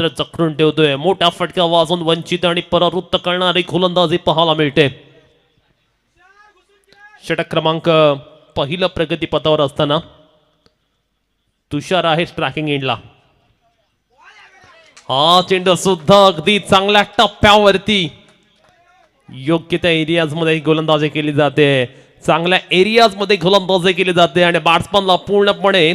चक्रून ठेवतोय. मोठा फटका वाजून वंचित आणि परावृत्त करणारी गोलंदाजी पाहायला मिळते. षटक क्रमांक पहिलं प्रगतीपथावर असताना तुषार आहे स्ट्रायकिंग एंडला. हा चेंडू सुद्धा अगदी चांगल्या टप्प्यावरती योग्य त्या एरियाज मध्ये गोलंदाजी केली जाते. चांगल्या एरियाज मध्ये गोलंदाजी केली जाते आणि बॅट्समनला पूर्णपणे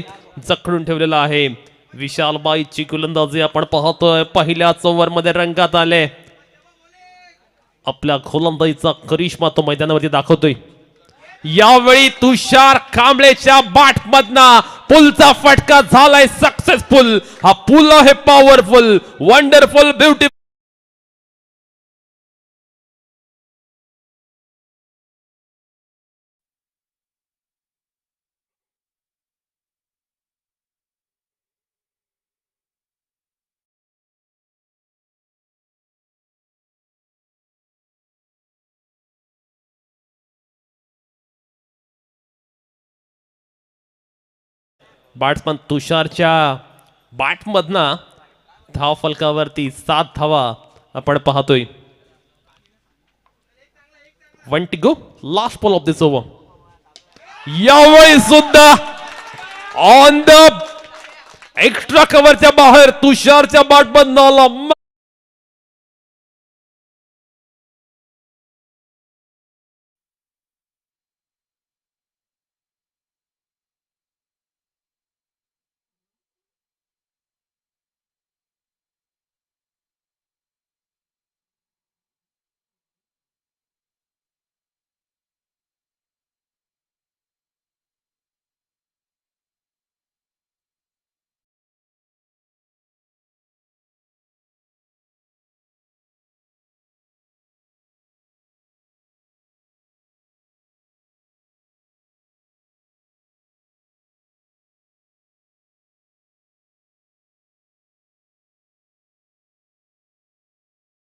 जखडून ठेवलेला आहे. विशालबाईची गोलंदाजी आपण पाहतोय. पहिल्याच ओव्हर मध्ये रंगात आले. आपल्या गोलंदाजीचा करिश्मा तो मैदानावरती दाखवतोय. यावेळी तुषार कांबळेच्या बॅटमधना पुलचा फटका झालाय सक्सेसफुल. हा पुल आहे पॉवरफुल, वंडरफुल, ब्युटिफुल. बॅट्समन तुषारच्या बॅटमधना धाव फलकावरती 7 धावा आपण पाहतोय. 1 to go, last ball of this over. यावेळी सुद्धा ऑन द एक्स्ट्रा कव्हरच्या बाहेर तुषारच्या बॅटमधनं आला.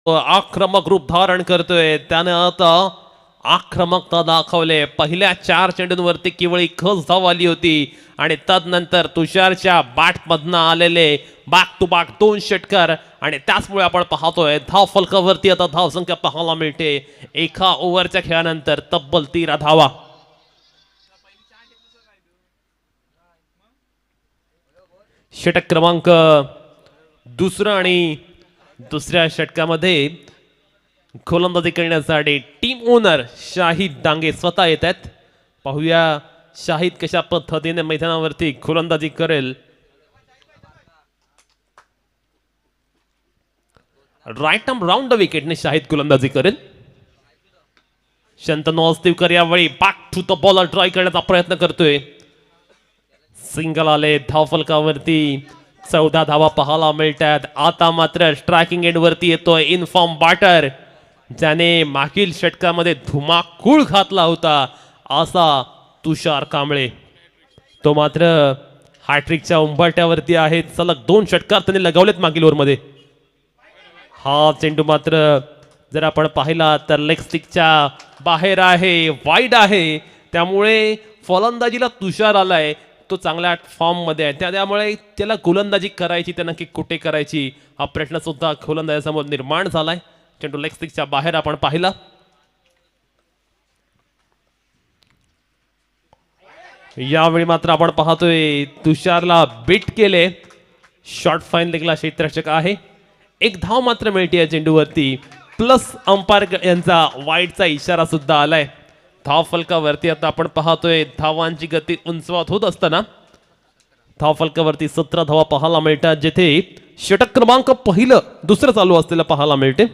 आक्रमक रूप धारण करतोय. त्याने आता आक्रमकता दाखवले. पहिल्या 4 चेंडूंवरती केवळ एकच धाव आली होती आणि तदनंतर तुषारच्या बॅटमधनं आलेले बॅक टू बॅक 2 षटकार आणि त्याचमुळे आपण पाहतोय धाव फलकावरती आता धाव संख्या पाहायला मिळते. एका ओव्हरच्या खेळानंतर तब्बल 13 धावा. षटक क्रमांक दुसरा आणि दुसऱ्या षटकामध्ये गोलंदाजी करण्यासाठी टीम ओनर शाहिद डांगे स्वतः येत आहेत. पाहूया शाहिद कशा पद्धतीने मैदानावरती गोलंदाजी करेल. राईट आर्म राऊंड द विकेटने शाहिद गोलंदाजी करेल. शंतनू अस्तिवकर यावेळी back to the bowler try करण्याचा प्रयत्न करतोय. सिंगल आले. धाव फलकावरती 14 धावा पाहायला मिळतात. आता मात्र स्ट्रायकिंग एंड वरती येतोय इनफॉर्म बॅटर, ज्याने मागील षटकामध्ये धुमाकूळ घातला होता असा तुषार कांबळे. तो मात्र हॅट्रिकच्या उंबरठ्यावरती आहे. सलग 2 षटकार त्याने लगावलेत मागील ओव्हरमध्ये. हा चेंडू मात्र जर आपण पाहिला तर लेग स्टिकच्या बाहेर आहे, वाईड आहे. त्यामुळे फलंदाजीला तुषार आलाय. तो चांगल्या फॉर्म मध्ये आहे. त्यामुळे त्याला गोलंदाजी करायची, त्या नक्की कुठे करायची हा प्रश्न सुद्धा गोलंदाजासमोर निर्माण झालाय. चेंडू लेग स्टिकच्या बाहेर आपण पाहिला. यावेळी मात्र आपण पाहतोय तुषारला बीट केले. शॉर्ट फाईन लेगला क्षेत्ररक्षक आहे. 1 धाव मात्र मिळते या चेंडूवरती. प्लस अंपायर यांचा वाईडचा इशारा सुद्धा आलाय. धाव फलकावरती आता आपण पाहतोय धावांची गती उंचवत होत असताना धाव फलकावरती 17 धावा पाहायला मिळतात, जिथे षटक क्रमांक पहिलं दुसरं चालू असलेलं पाहायला मिळते.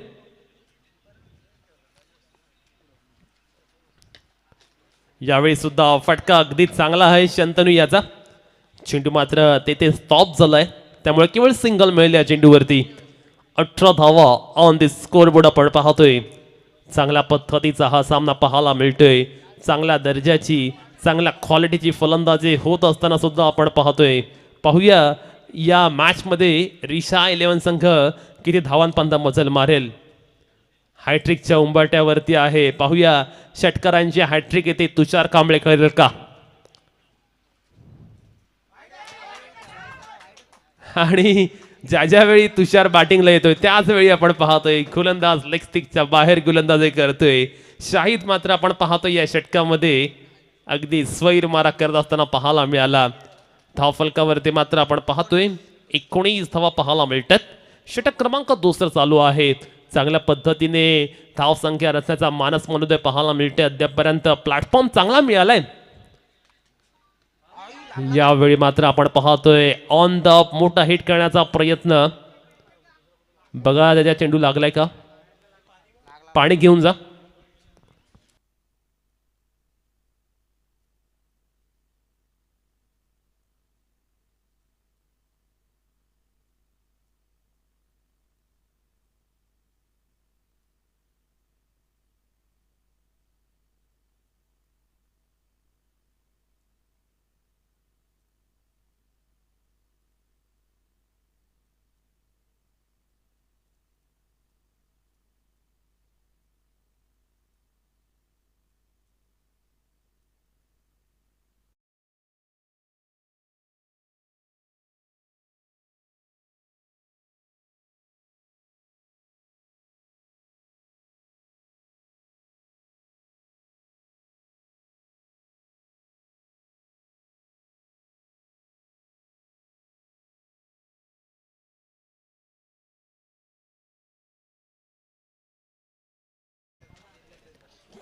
यावेळी सुद्धा फटका अगदी चांगला आहे शंतनू याचा. चेंडू मात्र तेथे स्टॉप झालाय. त्यामुळे केवळ सिंगल मिळेल या चेंडूवरती. 18 धावा ऑन द स्कोरबोर्ड आपण पाहतोय. चांगल्या पद्धतीचा हा सामना पाहायला मिळतोय. चांगल्या दर्जाची, चांगल्या क्वालिटीची फलंदाजी होत असताना सुद्धा आपण पाहतोय. पाहूया या मॅच मध्ये रिशा 11 संघ किती धावांपर्यंत मजल मारेल. हॅट्रिकच्या उंबरट्यावरती आहे. पाहूया षटकारांची हॅट्रिक येते तुषार कांबळे करेल का. आणि ज्या ज्या वेळी तुषार बॅटिंगला येतोय त्याच वेळी आपण पाहतोय गोलंदाज लेग स्टिकच्या बाहेर गोलंदाजी करतोय. शाहिद मात्र आपण पाहतोय या षटकामध्ये अगदी स्वैर मारा करत असताना पाहायला मिळाला. धावफलकावरती मात्र आपण पाहतोय 19 धावा पाहायला मिळतात. षटक क्रमांक दुसरं चालू आहे. चांगल्या पद्धतीने धावसंख्या रचण्याचा मानस मनोदय पाहायला मिळते. अद्यापपर्यंत प्लॅटफॉर्म चांगला मिळालाय. यावेळी मात्र आपण पाहतोय ऑन द अप मोठा हिट करण्याचा प्रयत्न. बघा त्याच्या चेंडू लागलाय का. पाणी घेऊन जा.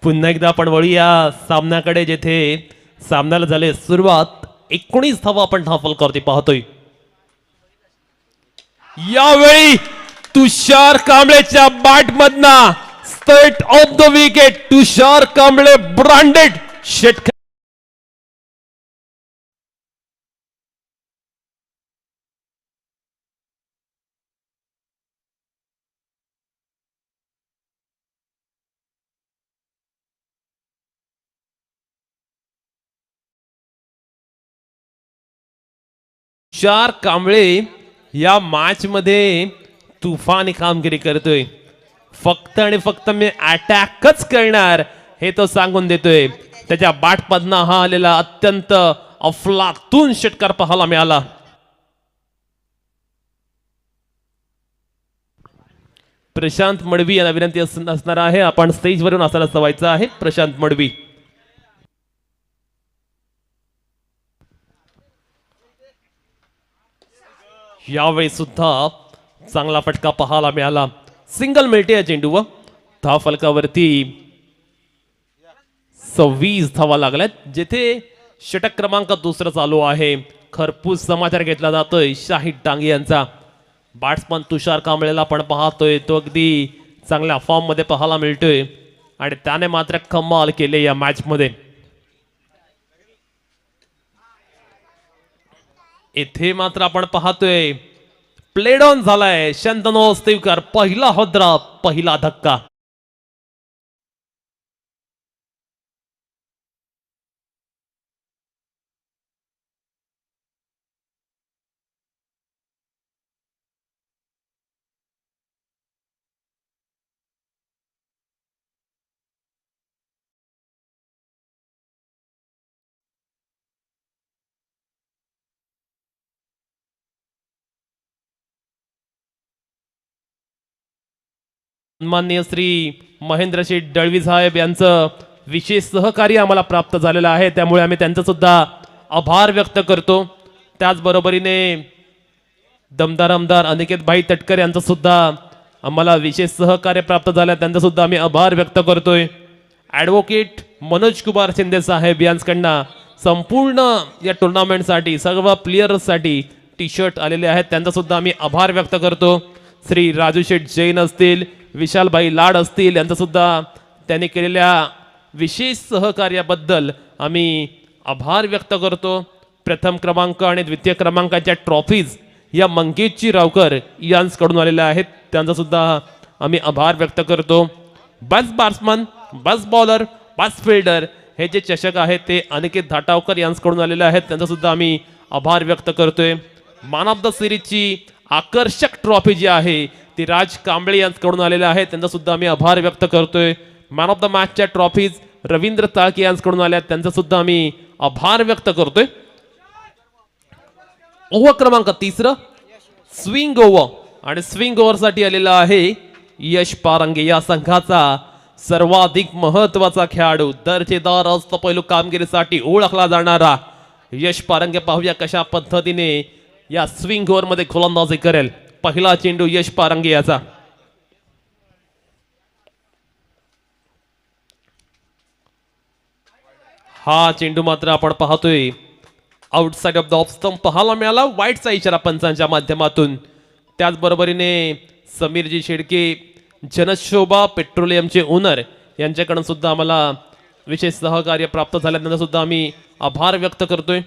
पुन्हा एकदा आपण वळूया सामन्याकडे, जेथे सामन्याला झाले सुरुवात. 19 धावा आपण धावफलकावरती पाहतोय. यावेळी तुषार कांबळेच्या बॅट मधना state of the wicket. Tushar Kamble branded षटकार. तुषार कांबळे या मॅच मध्ये तुफानी कामगिरी करतोय. फक्त आणि फक्त मी अटॅकच करणार हे तो सांगून देतोय. त्याच्या बॅटमधनं हा आलेला अत्यंत अफलातून षटकार पाहायला मिळाला. प्रशांत मडवी यांना विनंती असणार आहे, आपण स्टेजवरून असायला सवायचं आहे. प्रशांत मडवी. यावेळी सुद्धा चांगला फटका पाहायला मिळाला. सिंगल मिळते या चेंडूवर. धावफलकावरती 26 धावा लागल्यात, जेथे षटक क्रमांक दुसरं चालू आहे. खरपूस समाचार घेतला जातोय शाहिद डांगे यांचा. बॅट्समन तुषार कांबळेला आपण पाहतोय, तो अगदी चांगल्या फॉर्म मध्ये पाहायला मिळतोय आणि त्याने मात्र कमाल केले या मॅच मध्ये. इथे मात्र आपण पाहतोय प्लेड ऑन झालाय. शंतनु स्तेवकर पहिला होद्रा, पहिला धक्का. सन्माननीय श्री महेंद्रशेठ दळवी साहेब यांचं विशेष सहकार्य आम्हाला प्राप्त झालेलं आहे, त्यामुळे आम्ही त्यांचा सुद्धा आभार व्यक्त करतो. त्याचबरोबरीने दमदार आमदार अनिकेत भाई तटकर यांचं सुद्धा आम्हाला विशेष सहकार्य प्राप्त झालं, त्यांचा सुद्धा आम्ही आभार व्यक्त करतोय. ॲडव्होकेट मनोज कुमार शिंदे साहेब यांच्याकडनं संपूर्ण या टुर्नामेंटसाठी सर्व प्लेयर्ससाठी टी शर्ट आलेले आहेत, त्यांचा सुद्धा आम्ही आभार व्यक्त करतो. श्री राजू शेठ जैन असतील, विशालभाई लाड असतील, यांचा सुद्धा त्यांनी केलेल्या विशेष सहकार्याबद्दल आम्ही आभार व्यक्त करतो. प्रथम क्रमांक आणि द्वितीय क्रमांकाच्या ट्रॉफीज या मंगेशजी रावकर यांच्याकडून आलेल्या आहेत, त्यांचा सुद्धा आम्ही आभार व्यक्त करतो. बस बॅट्समन, बस बॉलर, बस फिल्डर हे जे चषक आहेत ते अनिकेत धाटावकर यांच्याकडून आलेले आहेत, त्यांचा सुद्धा आम्ही आभार व्यक्त करतोय. मॅन ऑफ द सिरीजची आकर्षक ट्रॉफी जी आहे ती राज कांबळे यांच्याकडून आलेल्या आहेत, त्यांचा सुद्धा आम्ही आभार व्यक्त करतोय. मॅन ऑफ द मॅचच्या ट्रॉफीज रवींद्र ताळके यांच्याकडून आल्या, त्यांचा सुद्धा आम्ही आभार व्यक्त करतोय. ओव्हर क्रमांक 3 स्विंग ओव्हर आणि स्विंग ओव्हर साठी आलेला आहे यश पारंगे, या संघाचा सर्वाधिक महत्वाचा खेळाडू, दर्जेदार अष्टपैलू कामगिरीसाठी ओळखला जाणारा यश पारंगे. पाहूया कशा पद्धतीने या स्विंग ओव्हर मध्ये गोलंदाजी करेल. पहिला चेंडू यश पारंगे याचा. हा चेंडू मात्र आपण पाहतोय outside of the off stump पाहायला मिळाला. वाईटचा इशारा पंचांच्या माध्यमातून. त्याचबरोबरीने समीरजी शेडके, जनशोभा पेट्रोलियमचे ओनर यांच्याकडून सुद्धा आम्हाला विशेष सहकार्य प्राप्त झाल्यानंतर सुद्धा आम्ही आभार व्यक्त करतोय.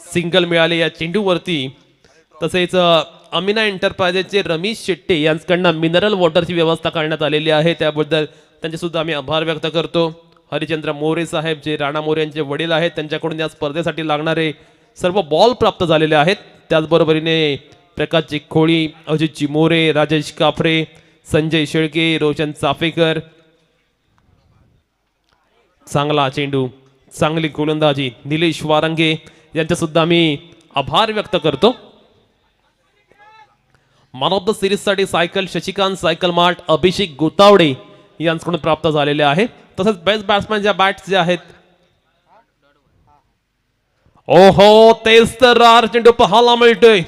सिंगल मिळाले या चेंडूवरती. तसेच अमिना एंटरप्राइजेसचे रमेश शेट्टे यांच्याकडनं मिनरल वॉटरची व्यवस्था करण्यात आलेली आहे, त्याबद्दल त्यांचे सुद्धा आम्ही आभार व्यक्त करतो. हरिचंद्र मोरे साहेब जे राणा मोरे यांचे वडील आहेत, त्यांच्याकडून या स्पर्धेसाठी लागणारे सर्व बॉल प्राप्त झालेले आहेत. त्याचबरोबरीने प्रकाश चिखोळी, अजित चिमोरे, राजेश काफरे, संजय शेळके, रोशन चाफेकर. चांगला चेंडू, चांगली गोलंदाजी निलेश वारंगे यांचे सुद्धा आम्ही आभार व्यक्त करतो. मॅन ऑफ द सिरीज साठी सायकल शशिकांत सायकल मार्ट अभिषेक गोतावडे यांच्याकडून प्राप्त झालेले आहे. तसंच बेस्ट बॅट्समॅन ज्या बॅट्स जे आहेत, ओहो तेच तर रार चेंडू पाहायला मिळतोय.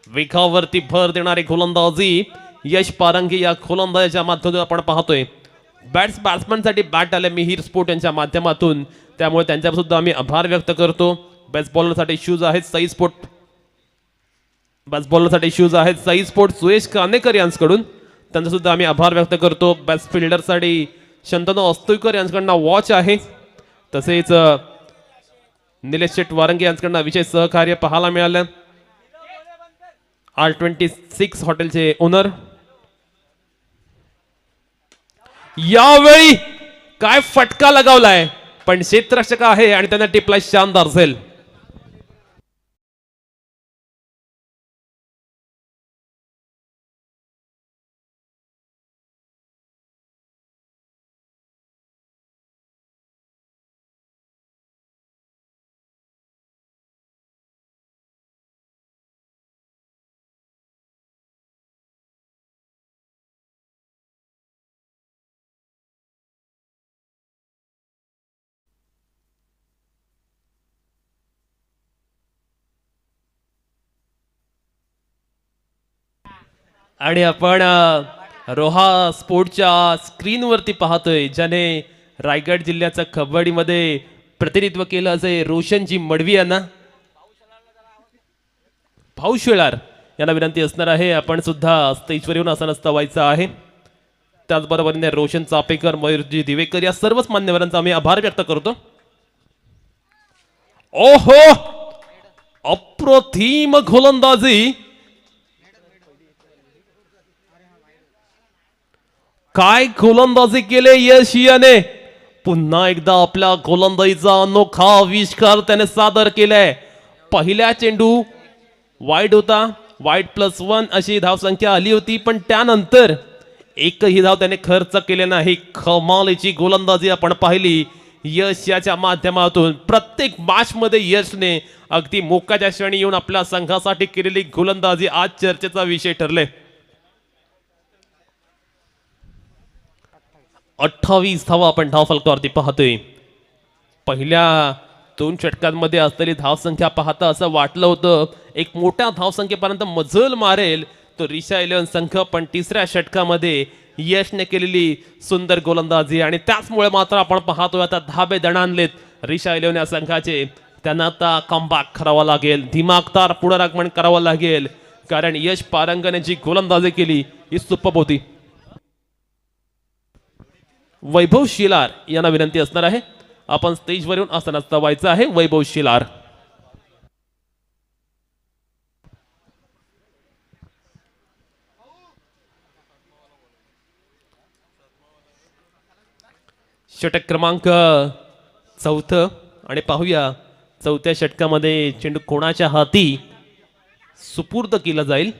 वेगावरती भर देणारी गोलंदाजी यश पारंगे या गोलंदाजाच्या माध्यमातून आपण पाहतोय. बॅट्समॅन साठी बॅट आले मिहीर स्पोर्ट यांच्या माध्यमातून, त्यामुळे त्यांच्या सुद्धा आम्ही आभार व्यक्त करतो. बेस्ट बॉलर साठी शूज आहेत सई स्पोर्ट, बेस्ट बॉलर साठी शूज आहेत सई स्पोर्ट सुयश कानेकर यांच्याकडून, त्यांचा सुद्धा आम्ही आभार व्यक्त करतो. बेस्ट फिल्डर साठी शंतनू अस्तुईकर यांच्याकडनं वॉच आहे. तसेच निलेश शेट वारंगे यांच्याकडनं विशेष सहकार्य पाहायला मिळालं. R26 हॉटेलचे ओनर. यावेळी काय फटका लगावलाय, पण क्षेत्ररक्षक आहे आणि त्यांना टिपलाय शानदार झेल. आणि आपण रोहा स्पोर्टच्या स्क्रीनवरती पाहतोय, ज्याने रायगड जिल्ह्याचं कबड्डीमध्ये प्रतिनिधित्व केलं असे रोशनजी मडवी यांना. भाऊ शेळार यांना विनंती असणार आहे, आपण सुद्धा स्टेजवर येऊन असं नसतं व्हायचं आहे. त्याचबरोबरीने रोशन चापेकर, मयूरजी दिवेकर या सर्वच मान्यवरांचा आम्ही आभार व्यक्त करतो. ओहो अप्रतिम गोलंदाजी, काय गोलंदाजी केले यश याने. पुन्हा एकदा आपल्या गोलंदाजीचा अनोखा आविष्कार त्याने सादर केलाय. पहिल्या चेंडू वाईड होता, वाईड +1 अशी धावसंख्या आली होती, पण त्यानंतर एकही धाव त्याने खर्च केले नाही. कमालीची गोलंदाजी आपण पाहिली यश याच्या माध्यमातून. प्रत्येक मॅच मध्ये यशने अगदी मोक्याच्या क्षणी येऊन आपल्या संघासाठी केलेली गोलंदाजी आज चर्चेचा विषय ठरले. 28 धावा आपण धावफलकावरती पाहतोय. पहिल्या 2 षटकांमध्ये असलेली धावसंख्या पाहता असं वाटलं होतं एक मोठ्या धावसंख्येपर्यंत मजल मारेल तो रिशा 11 संघ, पण तिसऱ्या षटकामध्ये यशने केलेली सुंदर गोलंदाजी आणि त्याचमुळे मात्र आपण पाहतोय आता धाबे दणाणलेत रिशा 11 या संघाचे. त्यांना आता कमबॅक करावा लागेल, दिमागदार पुनरागमन करावं लागेल, कारण यश पारंगने जी गोलंदाजी केली ही सुपर्ब होती. वैभव शिलार यांना विनंती असणार आहे, आपण स्टेजवर येऊन असं नसतं व्हायचं आहे. वैभव शिलार. षटक क्रमांक 4 आणि पाहूया 4थ्या षटकामध्ये चेंडू कोणाच्या हाती सुपूर्द केला जाईल.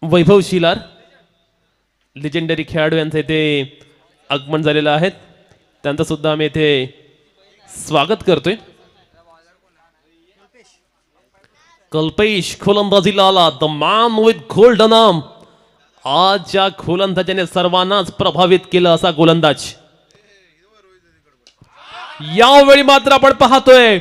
वैभव शिलार लिजेंडरी खेळाडू यांचं इथे आगमन झालेलं आहे. त्यांचं सुद्धा आम्ही इथे स्वागत करतोय. कल्पेश गोलंदाजीला आला, the man with golden arm. आज या गोलंदाजाने सर्वांनाच प्रभावित केलं असा गोलंदाज. यावेळी मात्र आपण पाहतोय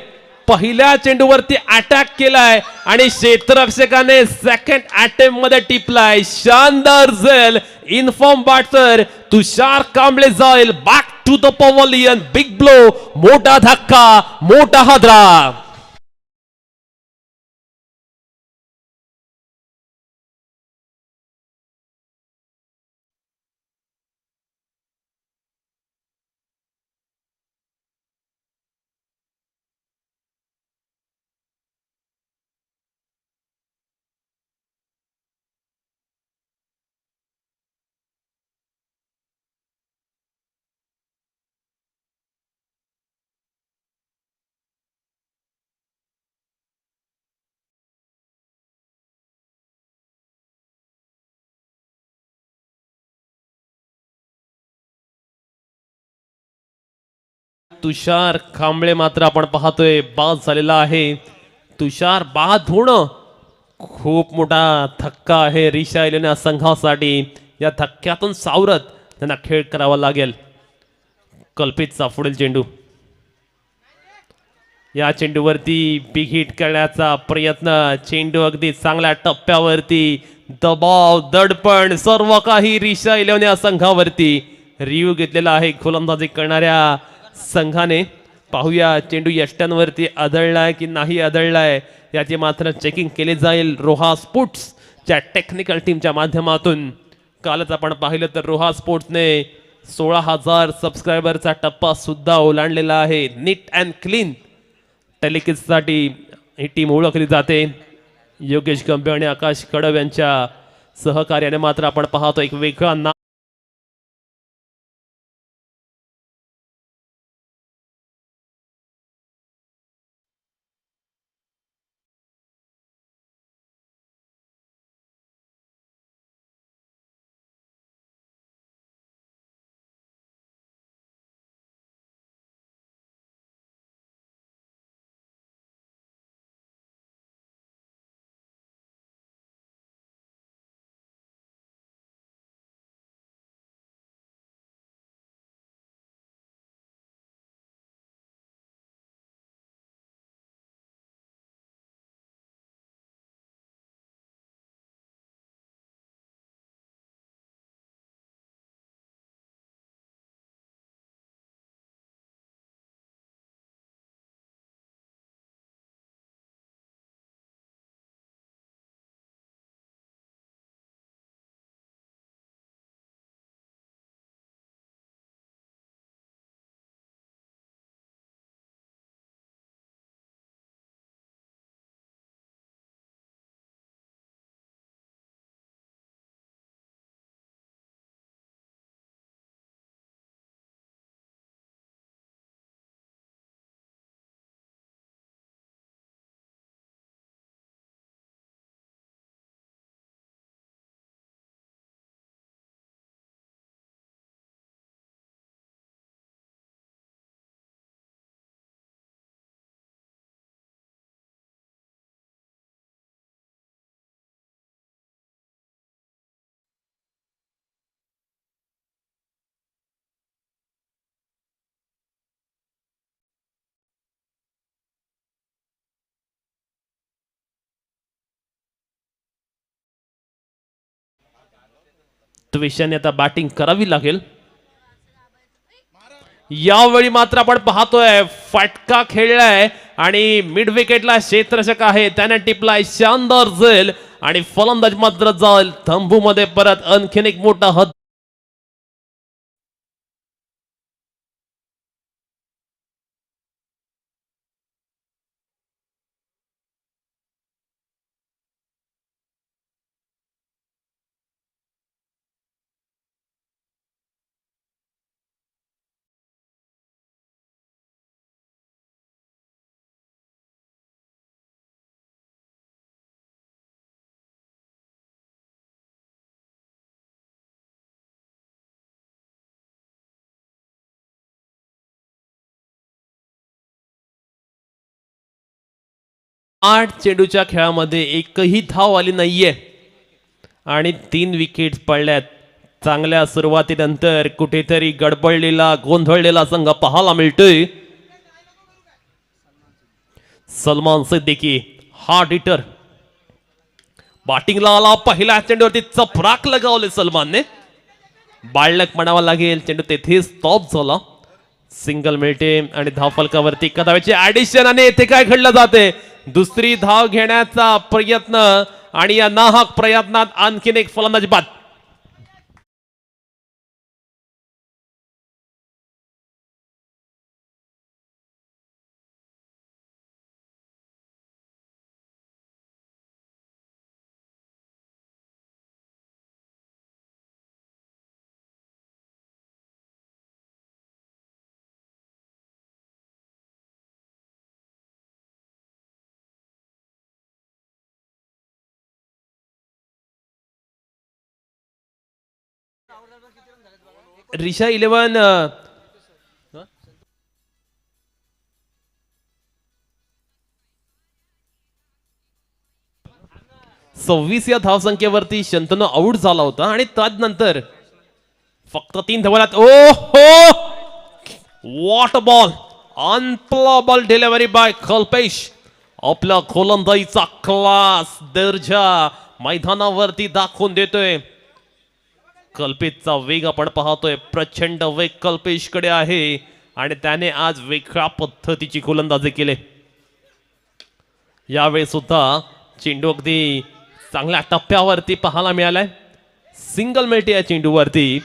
पहिल्या चेंडूवरती अटॅक केलाय आणि क्षेत्ररक्षकाने सेकंड अटेम्प्ट मध्ये टिपलाय. शानदार झेल. इन्फॉर्म बॅटर तुषार कांबळे जाईल back to the pavilion. Big blow, मोठा धक्का, मोठा हादरा. तुषार कांबळे मात्र आपण पाहतोय बाद झालेला आहे. तुषार बाद होणं खूप मोठा धक्का आहे रिशा इलेना संघासाठी. या धक्क्यातून सावरत त्यांना खेळ करावा लागेल. कल्पितचा पुढील चेंडू. या चेंडूवरती बिग हिट करण्याचा प्रयत्न. चेंडू अगदी चांगल्या टप्प्यावरती. दबाव, दडपण सर्व काही रिशा इलेवन्या संघावरती. रिव्ह्यू घेतलेला आहे गोलंदाजी करणाऱ्या संघाने. पाहूया चेंडू यष्ट्यांवरती आदळलाय की नाही आदळलाय याची मात्र चेकिंग केली जाईल रोहा स्पोर्ट्सच्या टेक्निकल टीमच्या माध्यमातून. कालच आपण पाहिलं तर रोहा स्पोर्ट्सने 16,000 सबस्क्रायबरचा टप्पा सुद्धा ओलांडलेला आहे. नीट अँड क्लीन टेलिकिससाठी ही टीम ओळखली जाते. योगेश गंभीर आणि आकाश कडव यांच्या सहकार्याने मात्र आपण पाहतो एक वेगळा नाव. त्वेषाने आता बॅटिंग करावी लागेल. यावेळी मात्र आपण पाहतोय फटका खेळलाय आणि मिड विकेटला क्षेत्ररक्षक आहे त्याने टिपलाय शानदार झेल आणि फलंदाज मात्र जाईल तंबू मध्ये परत. आणखीन एक मोठा 8 चेंडूच्या खेळामध्ये एकही धाव आली नाहीये आणि 3 विकेट पडल्यात. चांगल्या सुरुवातीनंतर कुठेतरी गडबडलेला गोंधळलेला संघ पाहायला मिळतोय. सलमान सिद्दीकी हार्ड हिटर बॅटिंगला आला. पहिल्या चेंडूवरती चपराक लगावले सलमानने. बाळक म्हणावा लागेल. चेंडू तेथे स्टॉप झाला. सिंगल मिळते आणि धावफलकावरती एका धावेचे ऍडिशन. आणि येथे काय घडलं जाते, दुसरी धाव घेण्याचा प्रयत्न आणि या नाहक प्रयत्नात आणखीन एक फलंदाजी बाद. रिशा 11 26 या धावसंख्येवरती शंतनू आउट झाला होता आणि त्यानंतर फक्त 3 धावात oh ho what ball unplayable delivery by Kalpesh. आपला गोलंदाजीचा क्लास दर्जा मैदानावरती दाखवून देतोय. कल्पेशचा वेग आपण पाहतोय. प्रचंड वेग कल्पेशकडे आहे आणि त्याने आज वेगळ्या पद्धतीची गोलंदाजी केली. यावेळी सुद्धा चेंडू अगदी चांगल्या टप्प्यावरती पाहायला मिळालाय. सिंगल मिळते या चेंडूवरती.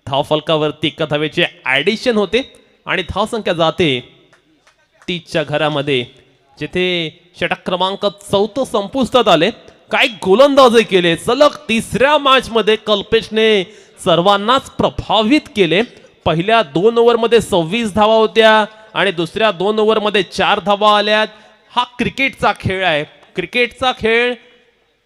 धावफलकावरती एका धावेचे ऍडिशन होते आणि धावसंख्या जाते 30च्या घरामध्ये. जिथे षटक क्रमांक 4 संपुष्टात आले. काय गोलंदाजी केले. सलग 3ऱ्या मॅच मध्ये कल्पेशने सर्वांनाच प्रभावित केले. पहिल्या 2 ओव्हरमध्ये 26 धावा होत्या आणि दुसऱ्या 2 ओव्हरमध्ये 4 धावा आल्यात. हा क्रिकेटचा खेळ आहे. क्रिकेटचा खेळ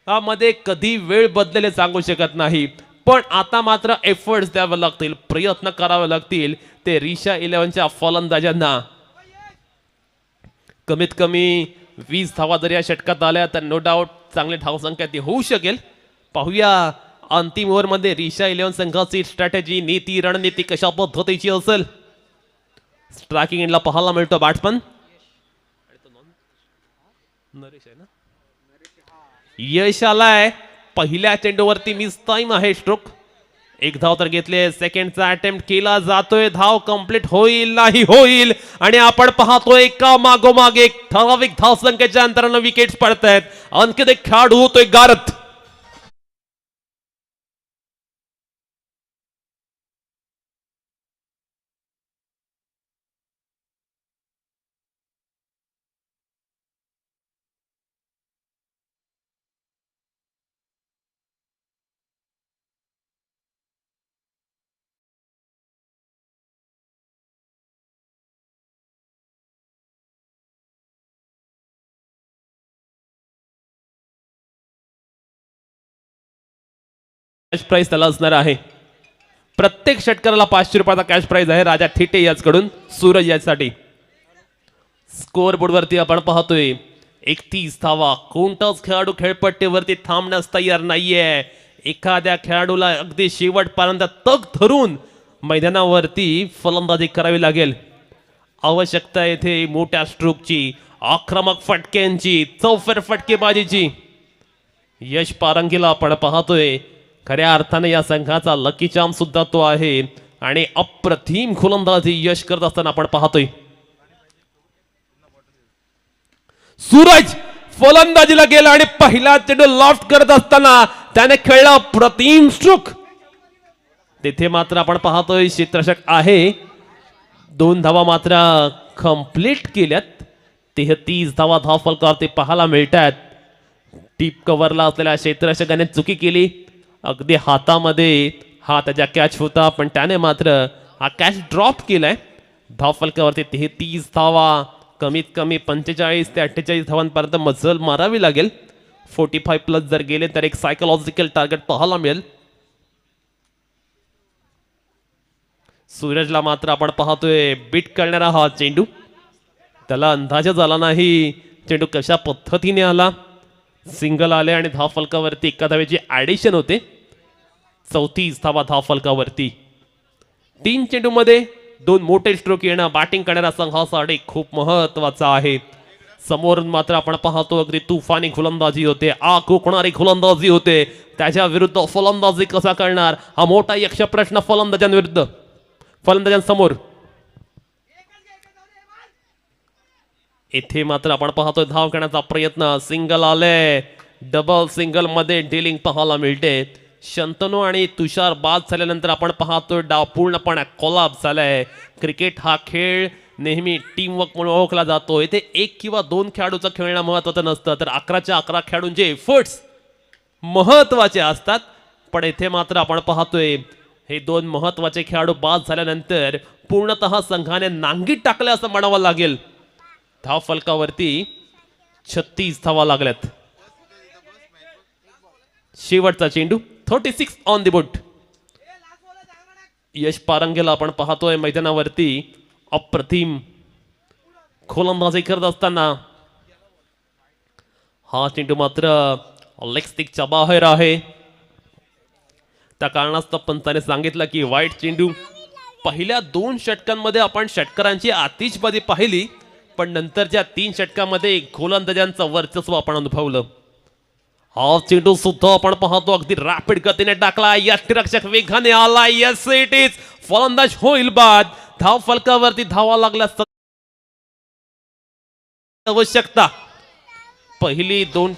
मध्ये कधी वेळ बदलेले सांगू शकत नाही. पण आता मात्र एफर्ट्स द्यावे लागतील, प्रयत्न करावे लागतील. ते रिशा 11च्या फलंदाजांना कमीत कमी 20 धावा जर या षटकात आल्या तर नो डाऊट चांगली धावसंख्या ती होऊ शकेल. पाहूया अंतिम ओव्हर मध्ये रिशा 11 संघाची स्ट्रॅटेजी, नीती, रणनीती कशा पद्धतीची असेल. स्ट्रायकिंग एंडला पाहायला मिळतो बॅट्समन यश आलाय. पहिल्या चेंडूवरती मिस टाइम आहे स्ट्रोक. 1 धाव तर घेतले. सेकंडचा अटेम्प्ट केला जातोय. धाव कंप्लीट होईल नाही होईल आणि आपण पाहतोय एका मागोमाग एक ठराविक धावसंख्येच्या अंतरानं विकेट्स पडतायत. आणखी एक खेळाडू होतोय गारथ. कॅश प्राइज त्याला असणार आहे. प्रत्येक षटकाराला 500 रुपयाचा कॅश प्राइज आहे राजा थिटे याचकडून सूरज यासाठी. स्कोअर बोर्डवरती आपण पाहतोय 31 धावा. कोणताच खेळाडू खेळपट्टीवरती थांबण्यास तयार नाहीये. एखाद्या खेळाडूला अगदी शेवटपर्यंत तग धरून मैदानावरती फलंदाजी करावी लागेल. आवश्यकता येथे मोठ्या स्ट्रोकची, आक्रमक फटक्यांची, चौफेर फटकेबाजीची. यश पारंगीला आपण पाहतोय. खऱ्या अर्थाने या संघाचा लकी चार्म सुद्धा तो आहे आणि अप्रतिम गोलंदाजी यश करत असताना आपण पाहतोय. सूरज फलंदाजीला गेला आणि पहिला चेंडू लॉफ्ट करत असताना त्याने खेळला प्रतिम स्ट्रोक. तेथे मात्र आपण पाहतोय क्षेत्ररक्षक आहे. 2 धावा मात्र कंप्लीट केल्यात. 33 धावा धावफलकावरती पाहायला मिळतात. टीप कव्हरला असलेल्या क्षेत्ररक्षकाने चुकी केली. अगदी हातामध्ये हा त्याच्या कॅच होता पण त्याने मात्र हा कॅच ड्रॉप केलाय. धावफलकावरती 33 धावा. कमीत कमी 45 ते 48 धावांपर्यंत मजल मारावी लागेल. 45 प्लस जर गेले तर एक सायकोलॉजिकल टार्गेट पाहायला मिळेल. सूरजला मात्र आपण पाहतोय बीट करणारा हा चेंडू. त्याला अंदाज झाला नाही चेंडू कशा पद्धतीने आला, सिंगल आले आणि धावफलकावरती एका धावेची ऍडिशन होते. 34 धावा धावफलकावरती. 3 चेंडूमध्ये 2 मोठे स्ट्रोक येणं बॅटिंग करणाऱ्या संघासाठी खूप महत्वाचा आहे. समोरून मात्र आपण पाहतो अगदी तुफानी गोलंदाजी होते, कोकणारी गोलंदाजी होते. त्याच्या विरुद्ध फलंदाजी कसा करणार हा मोठा यक्ष प्रश्न फलंदाजांविरुद्ध, फलंदाजांसमोर. येथे मात्र आपण पाहतोय धाव करण्याचा प्रयत्न, सिंगल आले, डबल सिंगल मध्ये डिलिंग पाहायला मिळते. शंतनू आणि तुषार बाद झाल्यानंतर आपण पाहतोय डाव पूर्णपणे कोलॅप्स झालाय. क्रिकेट हा खेळ नेहमी टीमवर्क म्हणून ओळखला जातो. इथे 1 किंवा 2 खेळाडूचं खेळणं महत्वाचं नसतं, तर 11च्या 11 खेळाडूंचे एफर्ट्स महत्वाचे असतात. पण इथे मात्र आपण पाहतोय हे 2 महत्वाचे खेळाडू बाद झाल्यानंतर पूर्णतः संघाने नांगीत टाकले असं म्हणावं लागेल. धाव फलकावरती 36 धावा लागल्यात. शेवटचा चेंडू 36 ऑन द बोट. यश पारंगेला आपण पाहतोय मैदानावरती अप्रतिम गोलंदाजी करत असताना. हा चेंडू मात्र लेग स्टिकच्या बाहेर आहे. त्या कारणास्तव पंचाने सांगितलं की वाईट चेंडू. पहिल्या 2 षटकांमध्ये आपण षटकारांची आतिषबाजी पाहिली, पण नंतरच्या 3 षटकांमध्ये गोलंदाजांचं वर्चस्व आपण अनुभवलं. हा चेंडू सुद्धा आपण पाहतो अगदी रॅपिड गतीने टाकला, यष्टिरक्षक वेगाने आला. यस इट इज, फलंदाज होईल बाद. धाव फलकावरती धावा लागल्या आवश्यकता. पहिली 2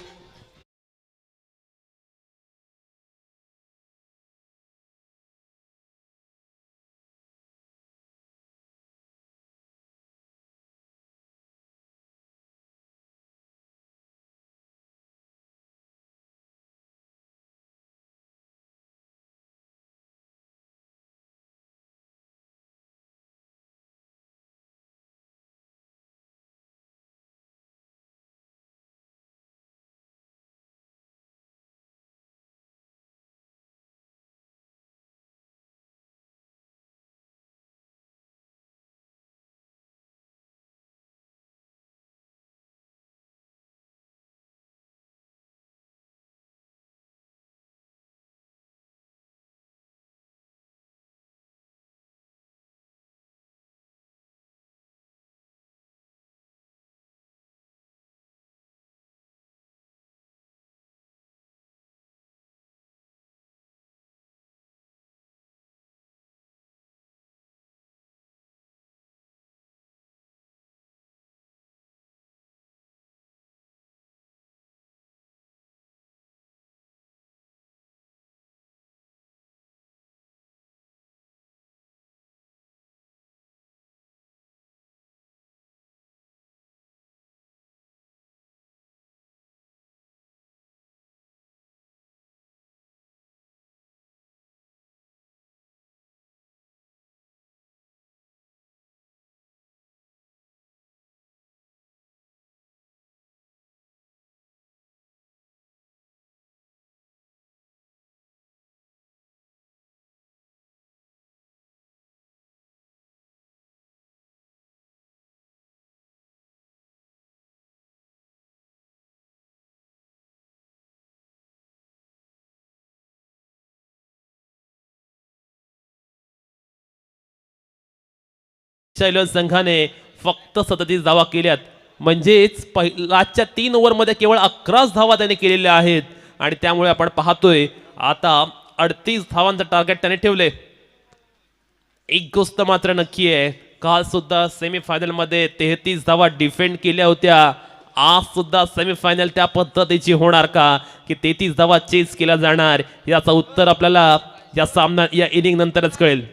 शैलेश संघाने फक्त 37 धावा केल्यात, म्हणजेच लास्टच्या 3 ओव्हरमध्ये केवळ 11 धावा त्याने केलेल्या आहेत. आणि त्यामुळे आपण पाहतोय आता 38 धावांचं टार्गेट त्याने ठेवले. एक गोष्ट मात्र नक्की आहे, काल सुद्धा सेमीफायनल मध्ये 33 धावा डिफेंड केल्या होत्या. आज सुद्धा सेमीफायनल त्या पद्धतीची होणार का की 33 धावा चेस केल्या जाणार, याचं उत्तर आपल्याला या सामना या इनिंग नंतरच कळेल.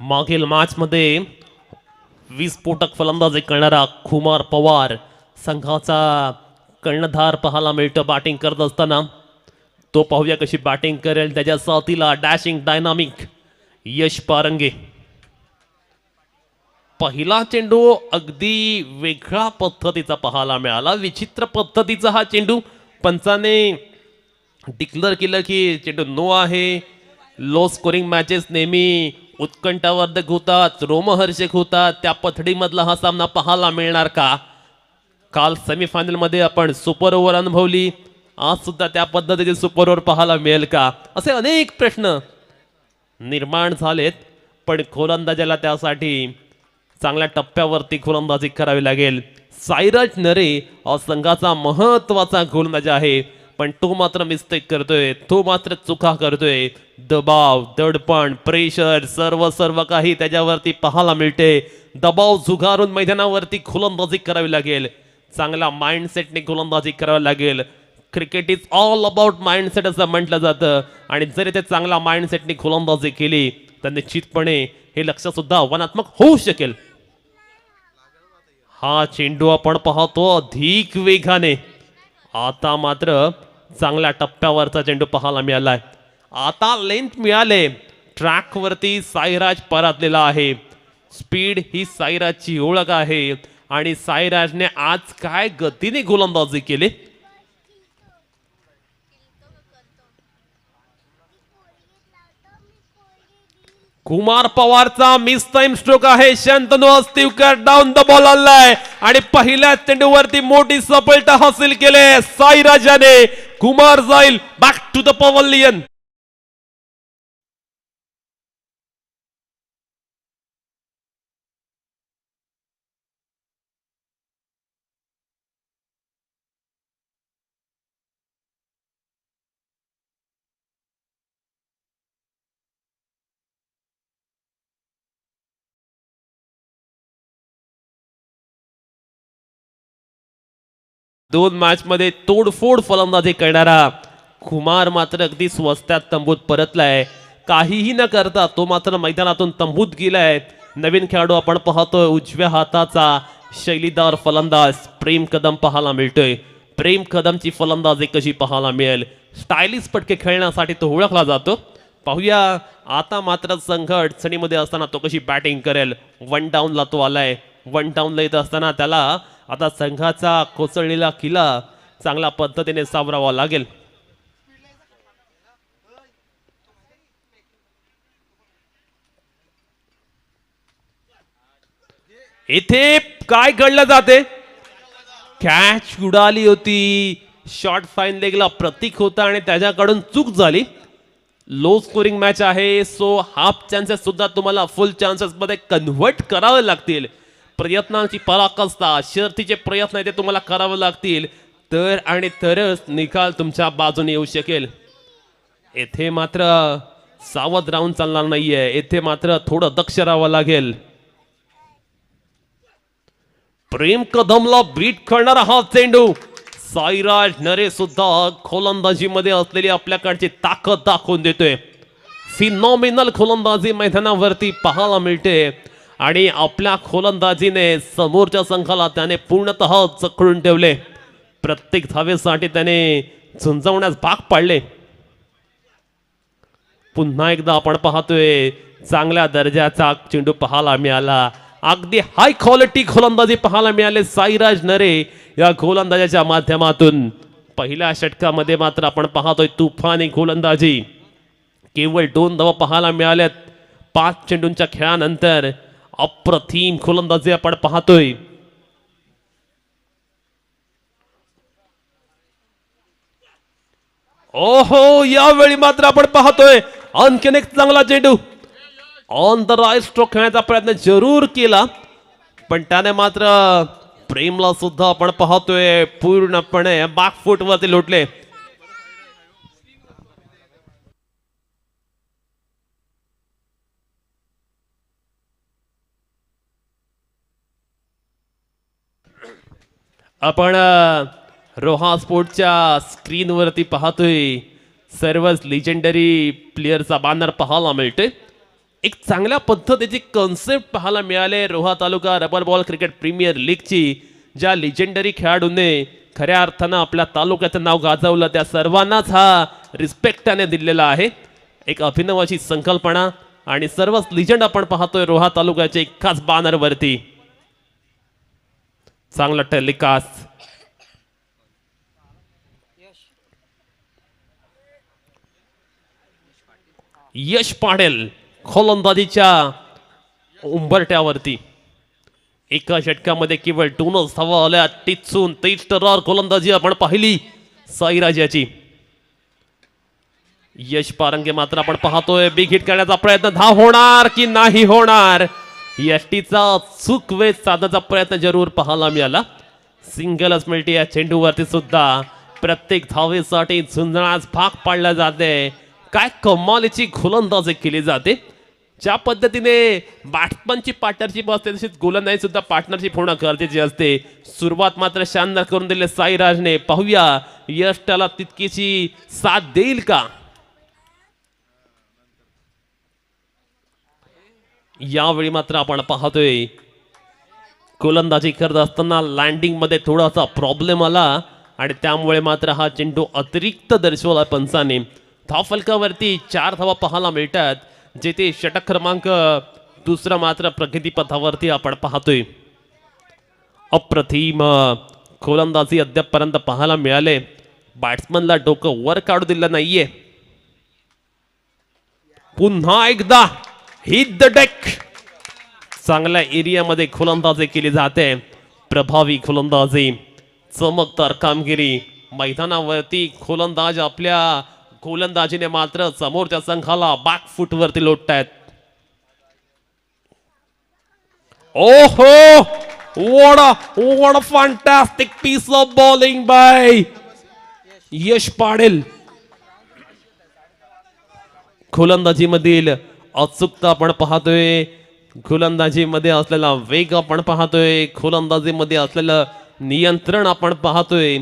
मागील मॅच मध्ये विस्फोटक फलंदाजी करणारा कुमार पवार संघाचा कर्णधार पाहायला मिळतो बॅटिंग करत असताना. तो पाहूया कशी बॅटिंग करेल. त्याच्या साथीला डॅशिंग डायनामिक यश पारंगे. पहिला चेंडू अगदी वेगळ्या पद्धतीचा पाहायला मिळाला. विचित्र पद्धतीचा हा चेंडू पंचाने डिक्लेअर केलं की चेंडू नो आहे. लो स्कोरिंग मॅचेस नेहमी उत्कंठावर्धक होतात, रोमहर्षक होतात. त्या पथडीमधला हा सामना पाहायला मिळणार का? काल सेमीफायनलमध्ये आपण सुपर ओव्हर अनुभवली, आज सुद्धा त्या पद्धतीचे सुपर ओव्हर पाहायला मिळेल का? असे अनेक प्रश्न निर्माण झालेत. पण गोलंदाजाला त्यासाठी चांगल्या टप्प्यावरती गोलंदाजी करावी लागेल. साईराज नरे हा संघाचा महत्वाचा गोलंदाज आहे, पण तो मात्र मिस्टेक करतोय, तो मात्र चुका करतोय. दबाव, दडपण, प्रेशर सर्व काही त्याच्यावरती पाहायला मिळते. दबाव झुगारून मैदानावरती गोलंदाजी करावी लागेल. चांगला माइंडसेटने गोलंदाजी करावी लागेल. Cricket is all about mindset असं म्हटलं जातं, आणि जर ते चांगला माइंडसेटने गोलंदाजी केली तर निश्चितपणे हे लक्ष सुद्धा आव्हानात्मक होऊ शकेल. हा चेंडू आपण पाहतो अधिक वेगाने. आता मात्र चांगल्या टप्प्यावरचा चेंडू पाहायला मिळालाय. आता लेंथ मिळाले. ट्रॅक वरती साईराज परतलेला आहे. स्पीड ही साईराजची ओळख आहे, आणि साईराजने आज काय गतीने गोलंदाजी केली. कुमार पवारचा मिस टाइम स्ट्रोक आहे. शंतनू अस्तिवकर डाऊन द बॉल आलाय, आणि पहिल्या चेंडूवरती मोठी सफलता हासिल केले साईराजाने. कुमार जाईल बॅक टू द पवेलियन. दोन मॅच मध्ये तोडफोड फलंदाजी करणारा कुमार मात्र अगदी स्वस्तात तंबूत परतलाय. काहीही न करता तो मात्र मैदानातून तंबूत गेलाय. नवीन खेळाडू आपण पाहतोय उजव्या हाताचा शैलीदार फलंदाज प्रेम कदम पाहायला मिळतोय. प्रेम कदमची फलंदाजी कशी पाहायला मिळेल? स्टायलिश पटके खेळण्यासाठी तो ओळखला जातो. पाहूया आता मात्र संघ अडचणीमध्ये असताना तो कशी बॅटिंग करेल. वन डाऊनला तो आलाय. वन डाऊनला येत असताना त्याला आता संघाचा कोसळलेला किल्ला चांगल्या पद्धतीने सावरावा लागेल. इथे काय घडलं जाते? कॅच उडाली होती. शॉर्ट फाईन लेगला प्रतीक होता आणि त्याच्याकडून चूक झाली. लो स्कोरिंग मॅच आहे, सो हाफ चान्सेस सुद्धा तुम्हाला फुल चान्सेस मध्ये कन्व्हर्ट करावे लागतील. प्रयत्नांची पराकाष्ठा, शर्तीचे प्रयत्न ते तुम्हाला करावे लागतील, तर आणि तरच निकाल तुमच्या बाजूने येऊ शकेल. येथे मात्र सावध राहून चालणार नाहीये. येथे मात्र थोडं दक्ष राहावं लागेल. प्रेम कदमला बीट करणारा हा चेंडू. साईराज नरे सुद्धा गोलंदाजीमध्ये असलेली आपल्याकडची ताकद दाखवून देतोय. फिनॉमिनल गोलंदाजी मैदानावरती पाहायला मिळते, आणि आपल्या गोलंदाजीने समोरच्या संघाला त्याने पूर्णतः जखडून ठेवले. प्रत्येक धावेसाठी त्याने झुंजवण्यास भाग पाडले. पुन्हा एकदा आपण पाहतोय चांगल्या दर्जाचा चेंडू पाहायला मिळाला. अगदी हाय क्वालिटी गोलंदाजी पाहायला मिळाले साईराज नरे या गोलंदाजाच्या माध्यमातून. पहिल्या षटकामध्ये मात्र आपण पाहतोय तुफानी गोलंदाजी. केवळ 2 धावा पाहायला मिळाल्यात 5 चेंडूंच्या खेळानंतर. अप्रतिम गोलंदाजी आपण पाहतोय. ओहो, यावेळी मात्र आपण पाहतोय आणखीन एक चांगला चेंडू. ऑन द राईट स्ट्रोक खेळण्याचा प्रयत्न जरूर केला, पण त्याने मात्र प्रेमला सुद्धा आपण पाहतोय पूर्णपणे बॅकफूट वरती लोटले. आपण रोहा स्पोर्टच्या स्क्रीनवरती पाहतोय सर्वच लिजेंडरी प्लेयरचा बॅनर पाहायला मिळतोय. एक चांगल्या पद्धतीची कन्सेप्ट पाहायला मिळाले रोहा तालुका रबर बॉल क्रिकेट प्रीमियर लीगची. ज्या लिजेंडरी खेळाडूंनी खऱ्या अर्थानं आपल्या तालुक्याचं नाव गाजवलं त्या सर्वांनाच हा रिस्पेक्ट त्याने दिलेला आहे. एक अभिनव अशी संकल्पना आणि सर्वच लिजेंड आपण पाहतोय रोहा तालुक्याच्या एकाच बॅनरवरती. चांगला टेलिकास्ट. यश पाटील गोलंदाजीच्या उंबरट्यावरती. एका षटकामध्ये केवळ 2 धावा आल्या. टिचून 23 टर्रार गोलंदाजी आपण पाहिली साईराज याची. यश पारंगे मात्र आपण पाहतोय बिग हिट करण्याचा प्रयत्न. धाव होणार की नाही होणार. यष्टीचा चूक वेध साधण्याचा प्रयत्न जरूर पाहायला मिळाला. सिंगलच मिळते या चेंडूवरती सुद्धा. प्रत्येक धावेसाठी झुंजण्यास भाग पाडला जाते. काय कमालीची गोलंदाजी केली जाते. ज्या पद्धतीने बॅट्समनची पार्टनरशिप असते तशीच गोलंदाजी सुद्धा पार्टनरशिप होणं गरजेची असते. सुरुवात मात्र शानदार करून दिले साईराजने. पाहूया यश त्याला तितकीची साथ देईल का. यावेळी मात्र आपण पाहतोय गोलंदाजी करत असताना लँडिंग मध्ये थोडासा प्रॉब्लेम आला आणि त्यामुळे मात्र हा चेंडू अतिरिक्त दर्शवला पंचाने. धावफलकावरती 4 धावा पाहायला मिळतात. जेथे षटक क्रमांक दुसरा मात्र प्रगतीपथावरती आपण पाहतोय. अप्रतिम गोलंदाजी अद्यापपर्यंत पाहायला मिळाले. बॅट्समनला डोकं वर काढू दिलं नाहीये. पुन्हा एकदा हिट द डेक. चांगल्या एरियामध्ये गोलंदाजी केली जाते. प्रभावी गोलंदाजी, चमकदार कामगिरी. मैदानावरती गोलंदाज आपल्या गोलंदाजीने मात्र समोरच्या संघाला बॅक फूट वरती लोटतायत. ओहो, what a fantastic piece of bowling by यश पाटील. गोलंदाजी मधील अचूकता आपण पाहतोय. गोलंदाजी मध्ये असलेला वेग आपण पाहतोय. गोलंदाजी मध्ये असलेलं नियंत्रण आपण पाहतोय.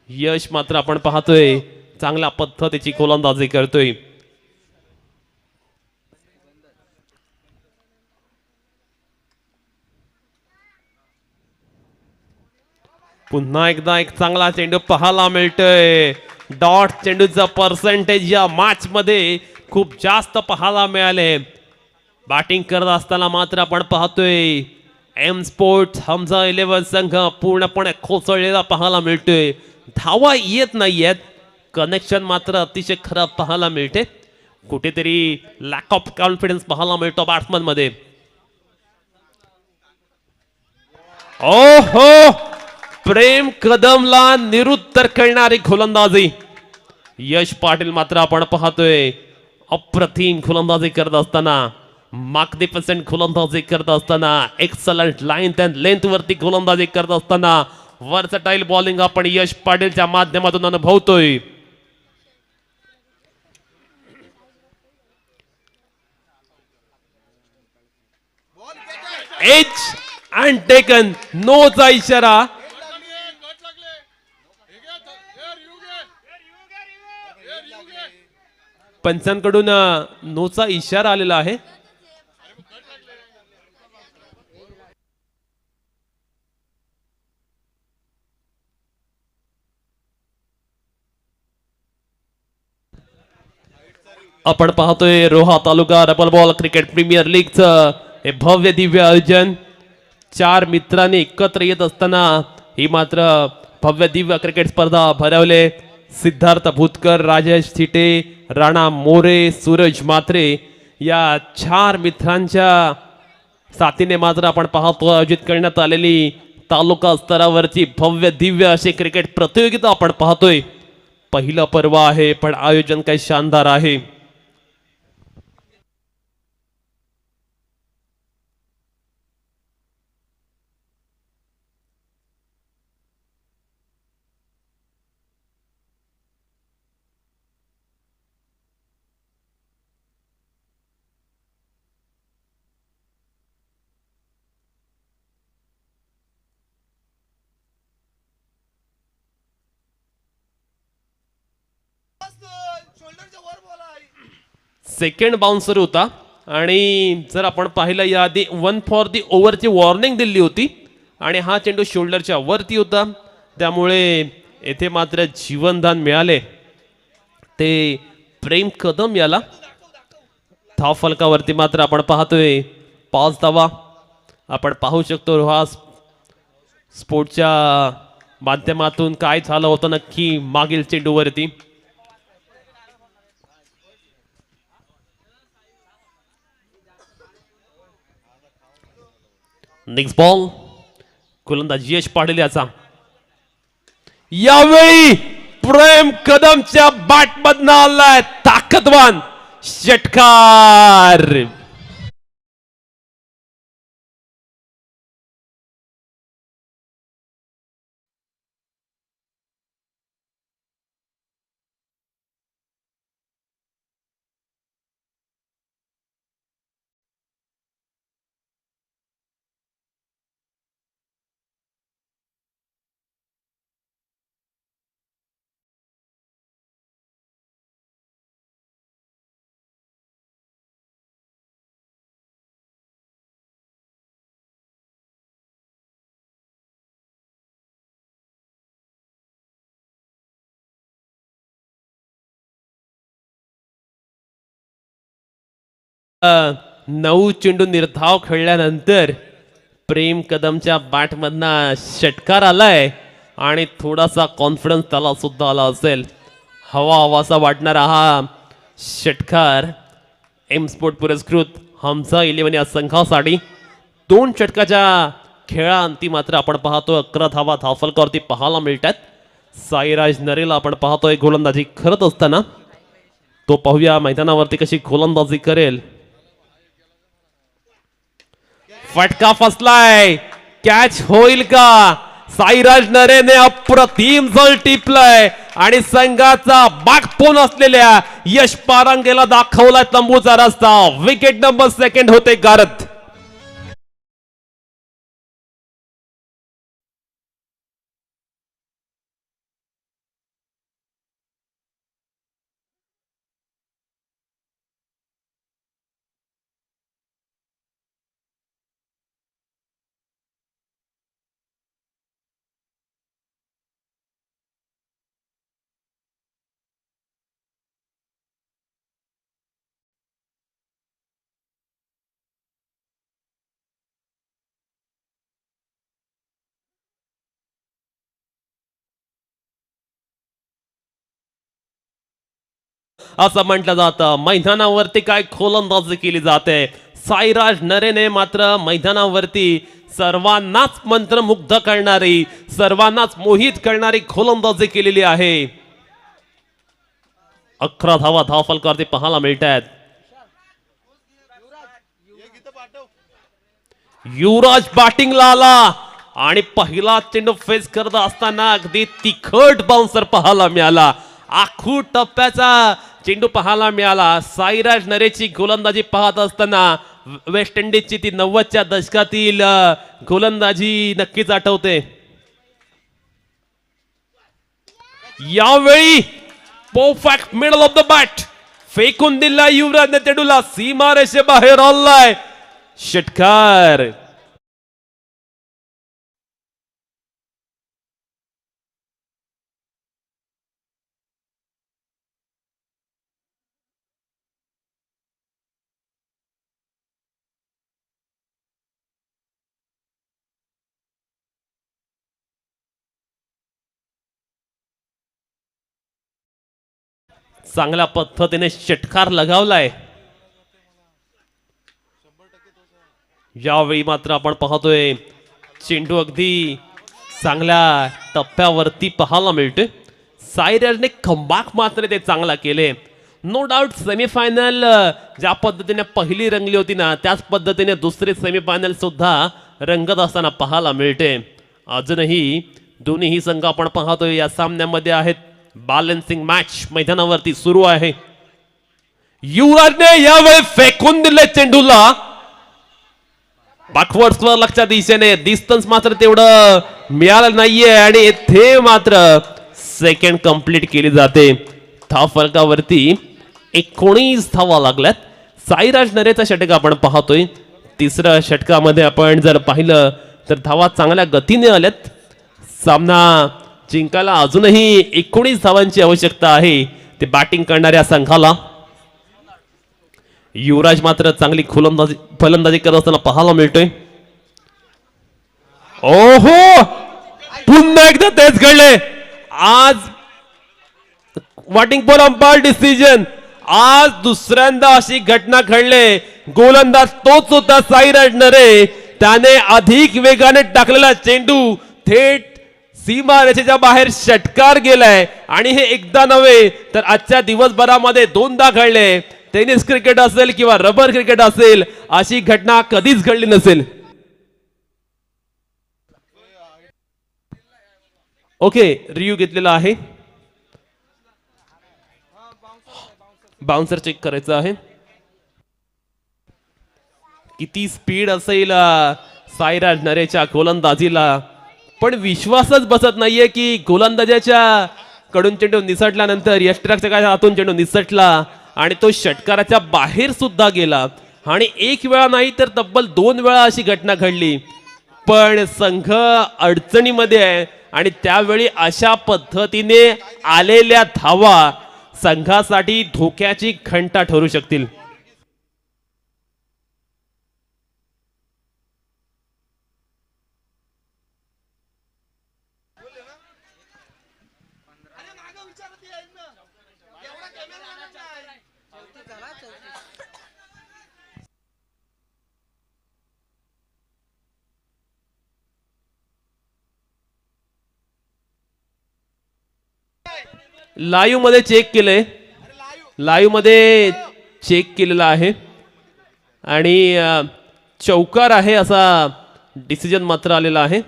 यश मात्र आपण पाहतोय चांगल्या पद्धतीची गोलंदाजी करतोय. पुन्हा एकदा एक चांगला चेंडू पाहायला मिळतोय. डॉट चेंडूचा पर्सेंटेज या मॅच मध्ये खूप जास्त पाहायला मिळाले. बॅटिंग करत असताना मात्र आपण पाहतोय एम स्पोर्ट्स हमजा 11 संघ पूर्णपणे कोसळलेला पाहायला मिळतोय. धावा येत नाहीयेत. कनेक्शन मात्र अतिशय खराब पाहायला मिळते. कुठेतरी लॅक ऑफ कॉन्फिडन्स पाहायला मिळतो बॅट्समन मध्ये. ओहो, प्रेम कदमला निरुत्तर करणारी गोलंदाजी. यश पाटील मात्र आपण पाहतोय अप्रतिम गोलंदाजी करत असताना, मॅग्निफिसंट गोलंदाजी करत असताना, एक्सलंट लाईन अँड लेंथ वरती गोलंदाजी करत असताना वर्सटाईल बॉलिंग आपण यश पाटीलच्या माध्यमातून अनुभवतोय. एच अँड टेकन, नो चा इशारा. पंचांकडून नोचा इशारा आलेला आहे. आपण पाहतोय रोहा तालुका रबर बॉल क्रिकेट प्रीमियर लीगचं हे भव्य दिव्य आयोजन. 4 मित्रांनी एकत्र येत असताना ही मात्र भव्य दिव्य क्रिकेट स्पर्धा भरवले. सिद्धार्थ भूतकर, राजेश थिटे, राणा मोरे, सूरज मात्रे या 4 मित्रांच्या साथीने मात्र आपण पाहतो आयोजित करण्यात आलेली तालुका स्तरावरची भव्य दिव्य अशी क्रिकेट प्रतियोगिता आपण पाहतोय. पहिलं पर्व आहे पण आयोजन काही शानदार आहे. सेकंड बाउन्सर होता. आणि जर आपण पाहिलं याआधी 1 फॉर दी ओव्हरची वॉर्निंग दिली होती आणि हा चेंडू शोल्डरच्या वरती होता, त्यामुळे येथे मात्र जीवनदान मिळाले ते प्रेम कदम याला. धाव फलकावरती मात्र आपण पाहतोय 5 धावा. आपण पाहू शकतो हा स्पोर्टच्या माध्यमातून काय झालं होतं नक्की मागील चेंडूवरती. नेक्स्ट बॉल गोलंदाज यश पाटील याचा. यावेळी प्रेम कदमच्या बॅट मधनं आलाय ताकदवान षटकार. नऊ चेंडू निर्धाव खेळल्यानंतर प्रेम कदमच्या बॅट मधनं षटकार आलाय आणि थोडासा कॉन्फिडन्स त्याला सुद्धा आला असेल. हवा हवासा वाटणारा हा षटकार एम स्पोर्ट पुरस्कृत हमजा 11 या संघासाठी 2 षटकाच्या खेळांती मात्र आपण पाहतो 11 धावा धावफलकावरती पाहायला मिळतात. साईराज नरेला आपण पाहतोय गोलंदाजी करत असताना. तो पाहूया मैदानावरती कशी गोलंदाजी करेल. फटका फसलाय, कॅच होईल का? साईराज नरेने अप्रतिम झळ टिपलाय आणि संघाचा बागपोन असलेल्या यश पारांगेला दाखवलाय तंबूचा रस्ता. विकेट नंबर 2 होते गारद. असं म्हटलं जातं मैदानावरती काय गोलंदाजी केली जाते. साईराज नरेने मात्र मैदानावरती सर्वांनाच मंत्रमुग्ध करणारी, सर्वांनाच मोहित करणारी गोलंदाजी केलेली आहे. 11 धावा धावफलकावरती पाहायला मिळतात. युवराज बॅटिंगला आला आणि पहिला चेंडू फेस करत असताना अगदी तिखट बाउन्सर पाहायला मिळाला. आखू टप्प्याचा चेंडू पाहायला मिळाला. साईराज नरेची गोलंदाजी पाहत असताना वेस्ट इंडिजची ती 90च्या दशकातील गोलंदाजी नक्कीच आठवते. यावेळी perfect middle of the bat फेकून दिला युवराजने चेंडूला. सीमारेषे बाहेर आलाय षटकार. चांगल्या पद्धतीने षटकार लगावलाय. यावेळी मात्र आपण पाहतोय चेंडू अगदी चांगल्या टप्प्यावरती पाहायला मिळतोय. साईराजने कमबॅक मात्र ते चांगला केले. नो डाऊट सेमीफायनल ज्या पद्धतीने पहिली रंगली होती ना, त्याच पद्धतीने दुसरी सेमीफायनल सुद्धा रंगत असताना पाहायला मिळते. अजूनही दोन्ही संघ आपण पाहतोय या सामन्यामध्ये आहेत. बॅलन्सिंग मॅच मैदानावरती सुरू आहे. युवराजने यावेळी फेकून दिले चेंडूला बॅकवर्ड्सवर लक्षात दिशेने. डिस्टन्स मात्र तेवढं मिळालं नाहीये आणि इथे मात्र सेकंड कंप्लीट केली जाते. धाव फलकावरती 19 धावा लागल्यात. साईराज नरेचा षटक आपण पाहतोय. तिसऱ्या षटकामध्ये आपण जर पाहिलं तर धावा चांगल्या गतीने आल्यात. सामना जिंकायला अजूनही 19 धावांची आवश्यकता आहे ते बॅटिंग करणाऱ्या संघाला. युवराज मात्र चांगली फलंदाजी करत असताना पाहायला मिळतोय. ओहो, पुन्हा एकदा तेच घडले आज. वॉटिंग फॉर अंपायर डिसिजन. आज दुसऱ्यांदा अशी घटना घडली. गोलंदाज तोच होता साईराज नरे. त्याने अधिक वेगाने टाकलेला चेंडू थेट सीमारेषेच्या बाहेर षटकार गेलाय आणि हे एकदा नव्हे तर आजच्या दिवसभरामध्ये दोनदा घडले. टेनिस क्रिकेट असेल किंवा रबर क्रिकेट असेल अशी घटना कधीच घडली नसेल. ओके, रिव्ह्यू घेतलेला आहे. बाउन्सर चेक करायचा आहे. किती स्पीड असेल साईराज नरेच्या गोलंदाजीला, पण विश्वासच बसत नाहीये की गोलंदाजाच्या कडून चेंडू निसटल्यानंतर यष्टिरक्षकाच्या हातून चेंडू निसटला आणि तो षटकाराच्या बाहेर सुद्धा गेला. आणि एक वेळा नाही तर तब्बल 2 वेळा अशी घटना घडली. पण संघ अडचणीमध्ये आहे आणि त्यावेळी अशा पद्धतीने आलेल्या धावा संघासाठी धोक्याची घंटा ठरू शकतील. लाईव्ह मध्ये चेक केलंय. लाईव्ह मध्ये चेक केलेला आहे आणि चौकार आहे असा डिसिजन मात्र आलेला आहे.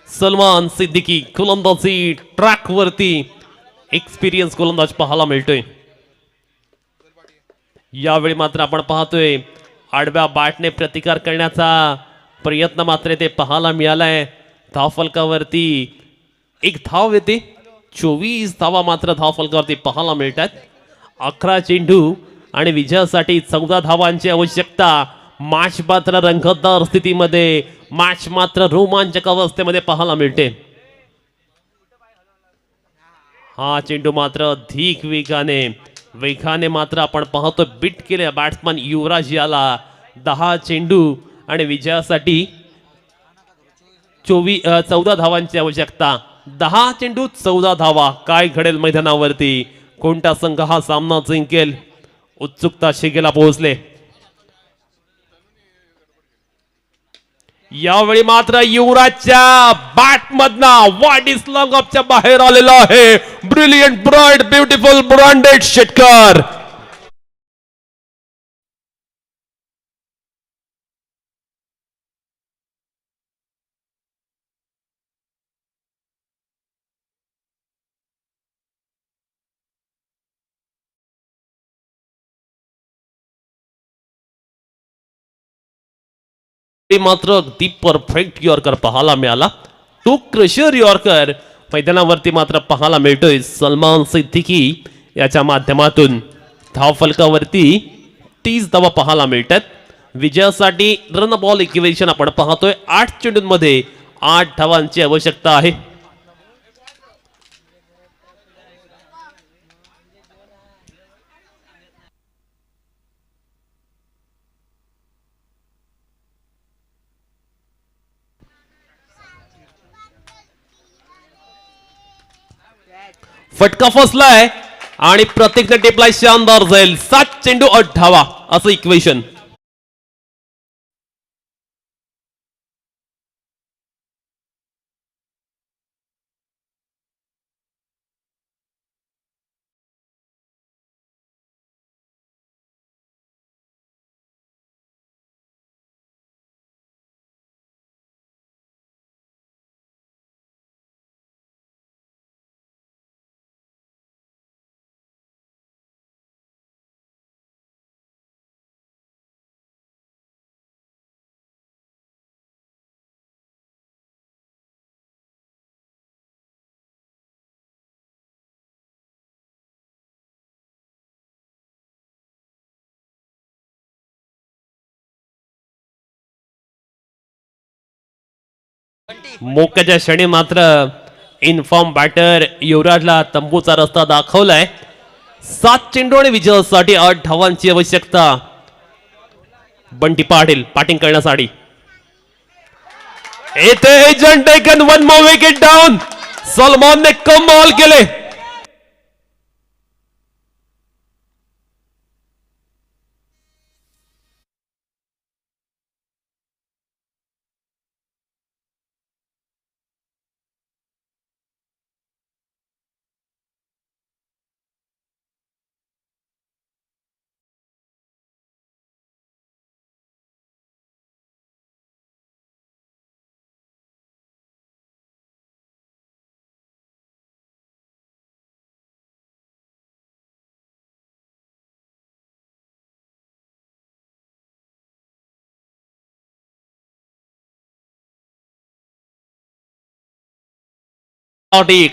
सलमान सिद्दीकी गोलंदाजी ट्रॅक वरती एक्सपिरियन्स गोलंदाज पाहायला मिळतोय. यावेळी मात्र आपण पाहतोय आडव्या बॅटने प्रतिकार करण्याचा प्रयत्न मात्र ते पाहायला मिळालाय. धावफलकावरती 1 धाव येते. 24 धावा मात्र धावफलकावरती पाहायला मिळतात. 11 चेंडू आणि विजयासाठी 14 धावांची आवश्यकता. मॅच मात्र रंगतदार स्थितीमध्ये, मॅच मात्र रोमांचक अवस्थेमध्ये पाहायला मिळते. हा चेंडू मात्र अधिक वेगाने मात्र आपण पाहतो बीट केले बॅट्समन युवराज याला. 10 चेंडू आणि विजयासाठी 14 धावांची आवश्यकता. 10 चेंडू 14 धावा. काय घडेल मैदानावरती, कोणता संघ हा सामना जिंकेल, उत्सुकता शिगेला पोहोचले. यावेळी मात्र युवराजच्या बॅट मधनं वाडी स्लॉग ऑफच्या बाहेर आलेला आहे. ब्रिलियंट, ब्राईट, ब्युटिफुल ब्रँडेड षटकार. मात्र अगदी परफेक्ट यॉर्कर पाहायला मिळाला. तो क्रशर यॉर्कर मैदानावरती मात्र पाहायला मिळतोय सलमान सिद्दीकी याच्या माध्यमातून. धावफलकावरती 30 धावा पाहायला मिळतात. विजयासाठी रन बॉल इक्वेशन आपण पाहतोय. 8 चेंडूंमध्ये 8 धावांची आवश्यकता आहे. फटका फसलाय आणि प्रत्येक टिपलाय शानदार जाईल. 7 चेंडू 8 धावा असं इक्वेशन. मोक्याच्या क्षणी मात्र इन्फॉर्म बॅटर युवराजला तंबूचा रस्ता दाखवलाय. 7 चेंडू आणि विजयासाठी 8 धावांची आवश्यकता. बंटी पाटील बॅटिंग करण्यासाठी येथे एजंट टेकन 1 मोर विकेट डाऊन. सलमानने कमाल केले.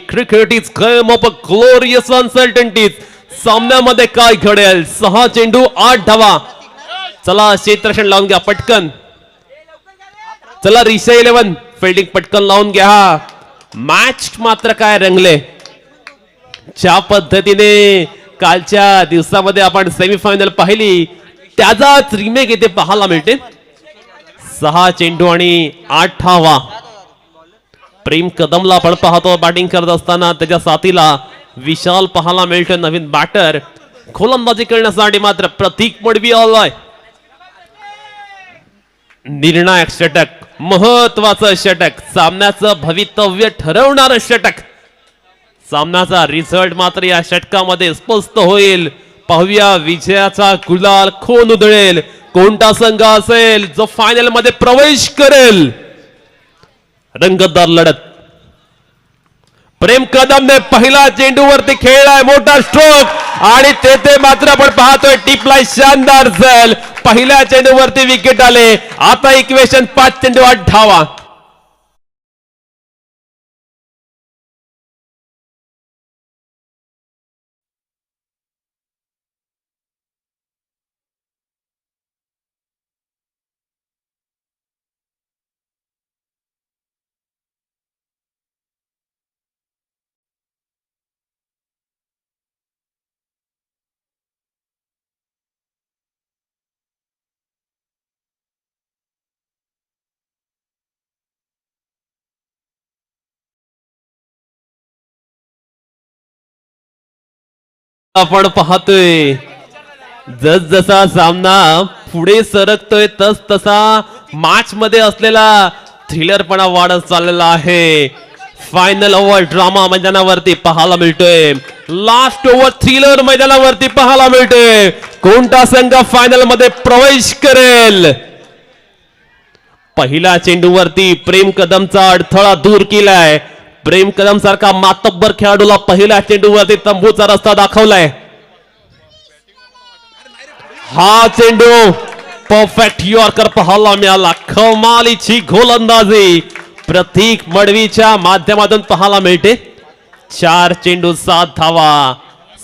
Cricket is game of a glorious uncertainties. सामन्यामध्ये काय घडेल. 6 चेंडू 8 धावा. चला क्षेत्ररक्षण लावून घ्या पटकन. चला रिशा 11 फिल्डिंग पटकन लावून घ्या. मॅच मात्र काय रंगले. ज्या पद्धतीने कालच्या दिवसामध्ये आपण सेमीफायनल पाहिली त्याचाच रिमेक इथे पाहायला मिळते. 6 चेंडू आणि 8 धावा. प्रेम कदमला आपण पाहतो बॅटिंग करत असताना त्याच्या साथीला विशाल पाहायला मिळतो नवीन बॅटर. गोलंदाजी करण्यासाठी मात्र प्रतीक मडवी आलाय. निर्णायक षटक, महत्वाचं षटक, सामन्याचं भवितव्य ठरवणारं षटक. सामन्याचा रिझल्ट मात्र या षटकामध्ये स्पष्ट होईल. पाहूया विजयाचा गुलाल कोण उधळेल. कोणता संघ असेल जो फायनल मध्ये प्रवेश करेल. रंगतदार लढत. प्रेम कदमने पहिला चेंडूवरती खेळलाय मोठा स्ट्रोक आणि तेथे मात्र आपण पाहतोय टिपलाय शानदार झेल. पहिल्या चेंडूवरती विकेट आले. आता इक्वेशन 5 चेंडू 8 धावा. आपण पाहतोय जस जसा सामना पुढे सरकतोय तस तसा मॅच मध्ये असलेला थ्रिलरपणा वाढत चाललेला आहे. फायनल ओव्हर ड्रामा मैदानावरती पाहायला मिळतोय. लास्ट ओव्हर थ्रिलर मैदानावरती पाहायला मिळतोय. कोणता संघ फायनल मध्ये प्रवेश करेल. पहिल्या चेंडूवरती प्रेम कदमचा अडथळा दूर केलाय. प्रेम कदम सारखा मातब्बर खेळाडूला पहिल्या चेंडूवरती तंबूचा रस्ता दाखवलाय. हा चेंडू परफेक्ट यॉर्कर पाहायला मिळाला. कमालीची गोलंदाजी प्रतीक मडवीच्या माध्यमातून पाहायला मिळते. 4 चेंडू 7 धावा.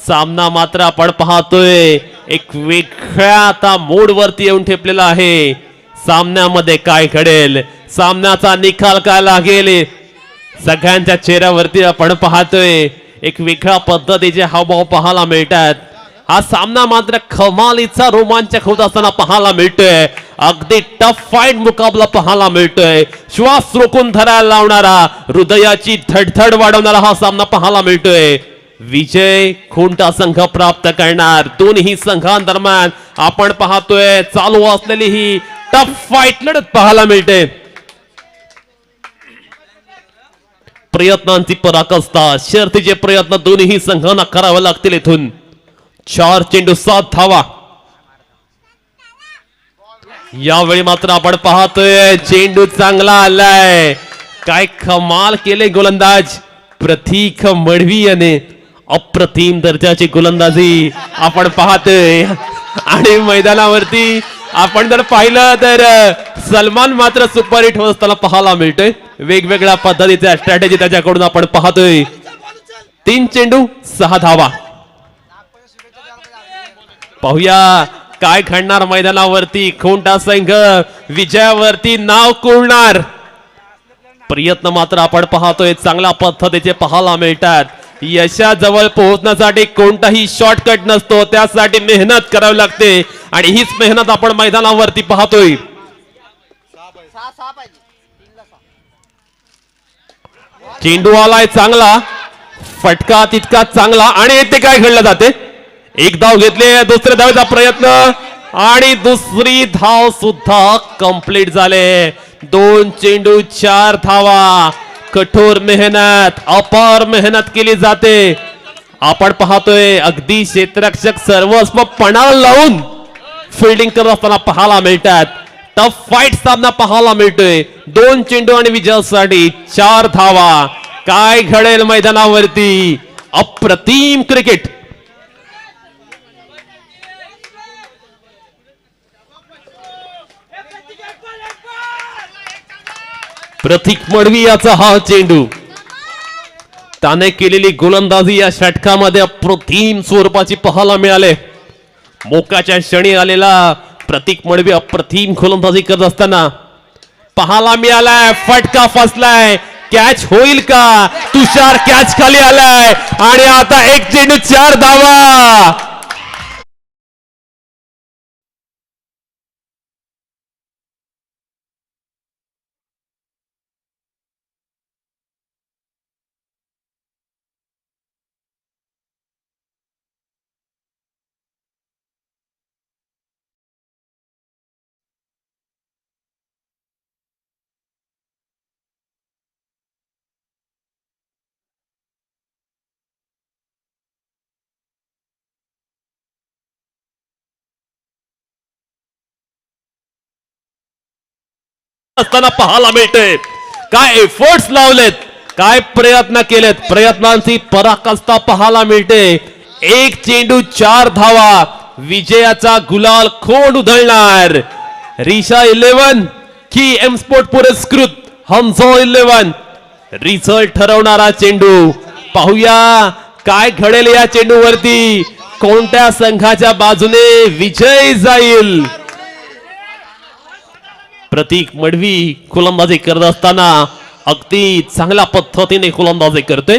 सामना मात्र आपण पाहतोय एक वेगळ्या आता मोड वरती येऊन ठेपलेला आहे. सामन्यामध्ये काय घडेल. सामन्याचा निकाल काय लागेल. सगळ्यांच्या चेहऱ्यावरती आपण पाहतोय एक वेगळ्या पद्धतीचे हावभाव पाहायला मिळतात. हा सामना मात्र कमालीचा रोमांचक होत असताना पाहायला मिळतोय. अगदी टफ फाईट मुकाबला पाहायला मिळतोय. श्वास रोखून धरायला लावणारा, हृदयाची धडधड वाढवणारा हा सामना पाहायला मिळतोय. विजय कोणता संघ प्राप्त करणार. दोन्ही संघांदरम्यान आपण पाहतोय चालू असलेली ही टफ फाईट लढत पाहायला मिळते. प्रयत्नांची पराकाष्ठा, शर्तीचे प्रयत्न दोन्ही संघांना करावे लागतील. इथून 4 चेंडू 7 धावा. यावेळी मात्र आपण पाहतोय चेंडू चांगला आलाय. काय कमाल केले गोलंदाज प्रतीक मडवी याने. अप्रतिम दर्जाची गोलंदाजी आपण पाहतोय. आणि मैदानावरती आपण जर पाहिलं तर सलमान मात्र सुपर हिट होत असताना पाहायला मिळतोय. वेगवेगळ्या पद्धतीच्या स्ट्रॅटेजी त्याच्याकडून आपण पाहतोय. 3 चेंडू 6 धावा. पाहूया काय घडणार मैदानावरती. कोणता संघ विजयावरती नाव कोरणार. प्रयत्न मात्र आपण पाहतोय चांगल्या पद्धतीचे पाहायला मिळतात. यशाजवळ पोहोचण्यासाठी कोणताही शॉर्टकट नसतो, त्यासाठी मेहनत करावी लागते आणि हीच मेहनत आपण मैदानावरती पाहतोय. चेंडू आलाय चांगला, फटका तितका चांगला आणि ते काय खेळलं जाते. एक धाव घेतली, दुसऱ्या धावेचा प्रयत्न आणि दुसरी धाव सुद्धा कंप्लीट झाले. 2 चेंडू 4 धावा. कठोर मेहनत, अपार मेहनत केली जाते. आपण पाहतोय अगदी क्षेत्ररक्षक सर्वस्व पणाला लावून फिल्डिंग करत असताना पाहायला मिळतात. टफ फाईट सामना पाहायला मिळतोय. 2 चेंडू आणि विजयासाठी 4 धावा. काय घडेल मैदानावरती. अप्रतिम क्रिकेट. प्रतीक मडवी याचा हा चेंडू, त्याने केलेली गोलंदाजी या षटकामध्ये अप्रतिम स्वरूपाची पाहायला मिळाले. मोक्याच्या क्षणी आलेला प्रतीक मडवी अप्रतिम गोलंदाजी करत असताना पाहायला मिळालाय. फटका फसलाय, कॅच होईल का. तुषार कॅच खाली आलाय आणि आता 1 चेंडू 4 धावा. असताना पाहायला मिळते. काय एफर्ट्स लावलेत, काय प्रयत्न केलेत, प्रयत्नांची पराकाष्ठा पाहायला मिळते. 1 चेंडू 4 धावा. विजयाचा गुलाल कोण उधळणार. रिशा 11 की एम स्पोर्ट पुरस्कृत हमझो 11 रिझल्ट ठरवणारा चेंडू. पाहूया काय घडेल या चेंडूवरती. कोणत्या संघाच्या बाजूने विजय जाईल. प्रतीक मडवी गोलंदाजी करत असताना अगदी चांगल्या पद्धतीने गोलंदाजी करतोय.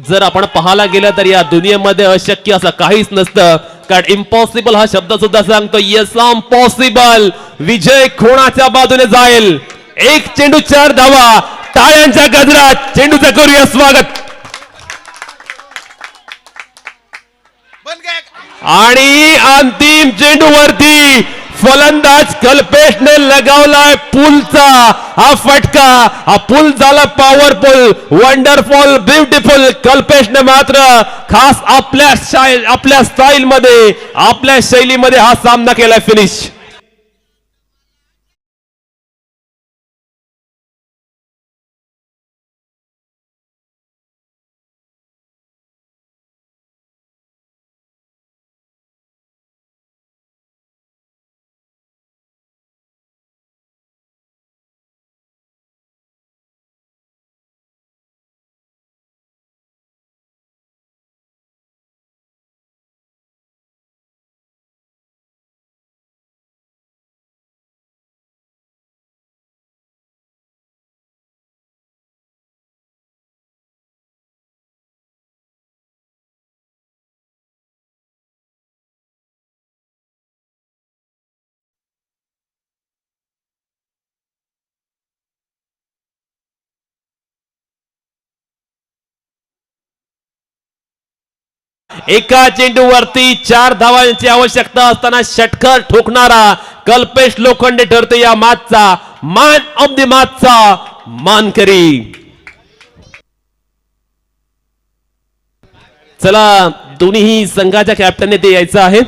जर आपण पाहायला गेलं तर या दुनियेमध्ये अशक्य असं काहीच नसतं, कारण इम्पॉसिबल हा शब्द सुद्धा सांगतो येस आम पॉसिबल. विजय कोणाच्या बाजूने जाईल. 1 चेंडू 4 धावा. टाळ्यांच्या गजरात चेंडूचं करूया स्वागत. आणि अंतिम चेंडू वरती फलंदाज कल्पेशने लगावलाय पुलचा हा फटका. हा पुल झाला पॉवरफुल, वंडरफुल, ब्युटिफुल. कल्पेशने मात्र खास आपल्या स्टाईल मध्ये, आपल्या शैलीमध्ये हा सामना केलाय. फिनिश. एका चेंडूवरती 4 धावांची आवश्यकता असताना षटकार ठोकणारा कल्पेश लोखंडे ठरतो या मॅचचा मॅन ऑफ द मॅचचा मानकरी. चला दोन्ही संघाच्या कॅप्टनने ते यायचं आहे.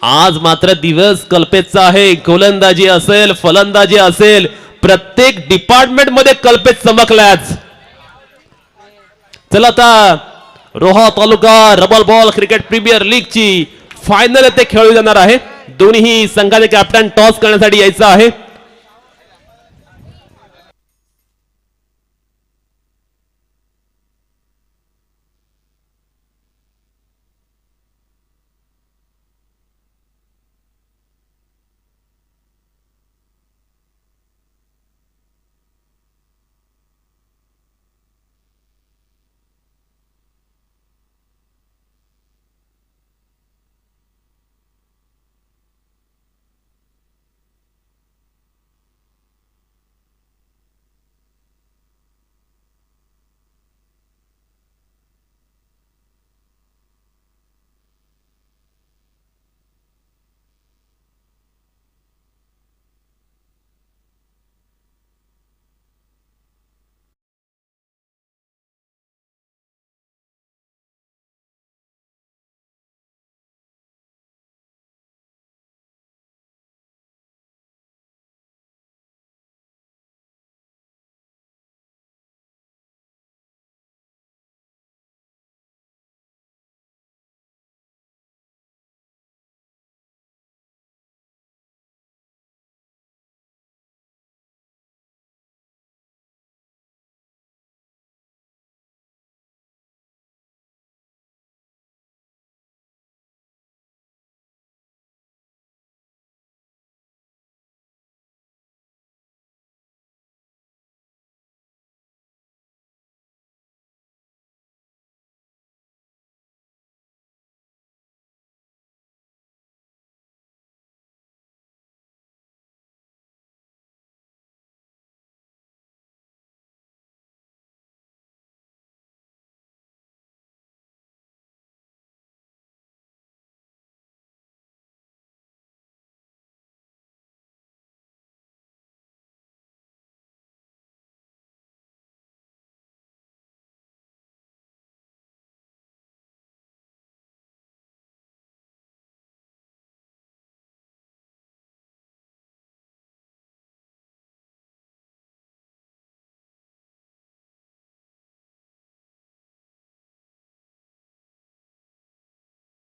आज मात्र दिवस कल्पेतचा आहे. गोलंदाजी असेल, फलंदाजी असेल, प्रत्येक डिपार्टमेंट मध्ये कल्पेत चमकल्याच. चला आता रोहा तालुका रबल बॉल क्रिकेट प्रीमियर लीग ची फायनल येथे खेळली जाणार आहे. दोन्ही संघाचे कॅप्टन टॉस करण्यासाठी यायचं आहे.